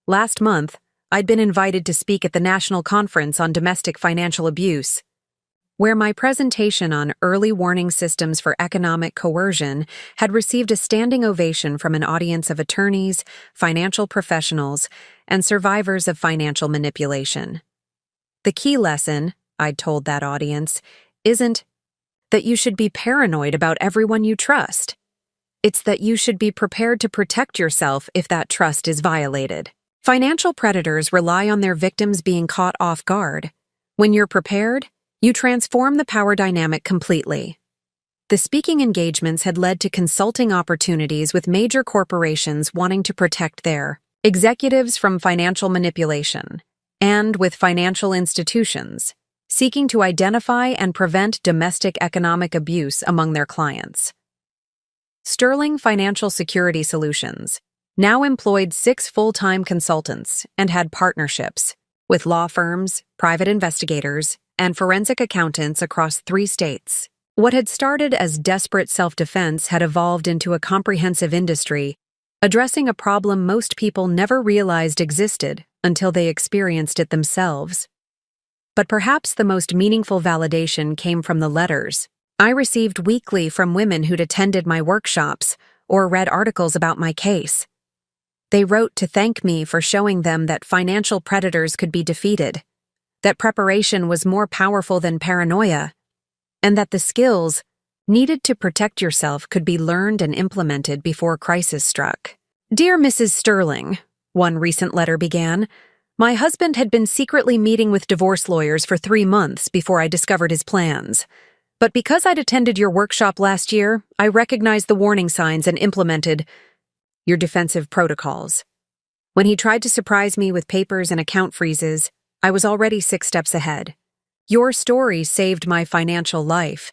Last month, I'd been invited to speak at the National Conference on Domestic Financial Abuse, where my presentation on early warning systems for economic coercion had received a standing ovation from an audience of attorneys, financial professionals, and survivors of financial manipulation. The key lesson, I'd told that audience, isn't that you should be paranoid about everyone you trust. It's that you should be prepared to protect yourself if that trust is violated. Financial predators rely on their victims being caught off guard. When you're prepared, you transform the power dynamic completely. The speaking engagements had led to consulting opportunities with major corporations wanting to protect their executives from financial manipulation, and with financial institutions seeking to identify and prevent domestic economic abuse among their clients. Sterling Financial Security Solutions now employed 6 full-time consultants and had partnerships with law firms, private investigators, and forensic accountants across 3 states. What had started as desperate self-defense had evolved into a comprehensive industry, addressing a problem most people never realized existed until they experienced it themselves. But perhaps the most meaningful validation came from the letters I received weekly from women who'd attended my workshops or read articles about my case. They wrote to thank me for showing them that financial predators could be defeated, that preparation was more powerful than paranoia, and that the skills needed to protect yourself could be learned and implemented before crisis struck. "Dear Mrs. Sterling," one recent letter began, "my husband had been secretly meeting with divorce lawyers for 3 months before I discovered his plans. But because I'd attended your workshop last year, I recognized the warning signs and implemented your defensive protocols. When he tried to surprise me with papers and account freezes, I was already 6 steps ahead. Your story saved my financial life."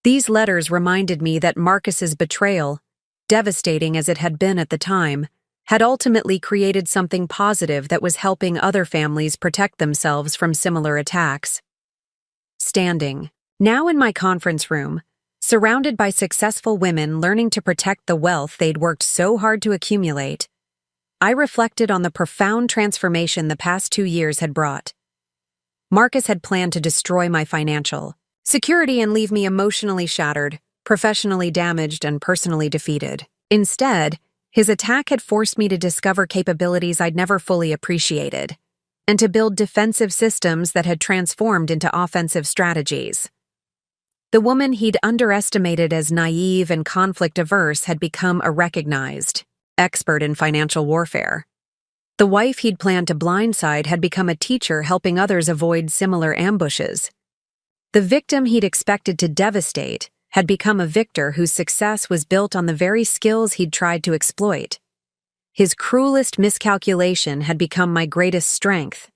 These letters reminded me that Marcus's betrayal, devastating as it had been at the time, had ultimately created something positive that was helping other families protect themselves from similar attacks. Standing, now in my conference room, surrounded by successful women learning to protect the wealth they'd worked so hard to accumulate, I reflected on the profound transformation the past 2 years had brought. Marcus had planned to destroy my financial security and leave me emotionally shattered, professionally damaged, and personally defeated. Instead, his attack had forced me to discover capabilities I'd never fully appreciated, and to build defensive systems that had transformed into offensive strategies. The woman he'd underestimated as naive and conflict-averse had become a recognized expert in financial warfare. The wife he'd planned to blindside had become a teacher helping others avoid similar ambushes. The victim he'd expected to devastate had become a victor whose success was built on the very skills he'd tried to exploit. His cruelest miscalculation had become my greatest strength,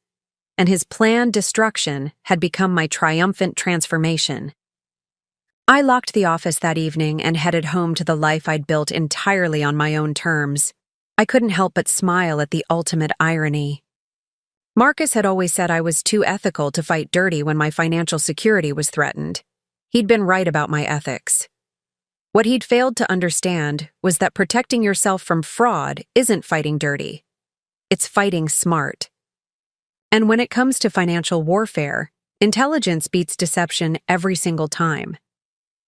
and his planned destruction had become my triumphant transformation. I locked the office that evening and headed home to the life I'd built entirely on my own terms. I couldn't help but smile at the ultimate irony. Marcus had always said I was too ethical to fight dirty when my financial security was threatened. He'd been right about my ethics. What he'd failed to understand was that protecting yourself from fraud isn't fighting dirty. It's fighting smart. And when it comes to financial warfare, intelligence beats deception every single time.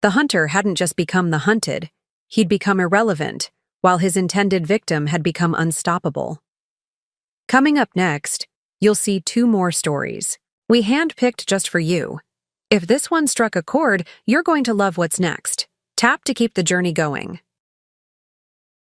The hunter hadn't just become the hunted, he'd become irrelevant, while his intended victim had become unstoppable. Coming up next, you'll see 2 more stories we handpicked just for you. If this one struck a chord, you're going to love what's next. Tap to keep the journey going.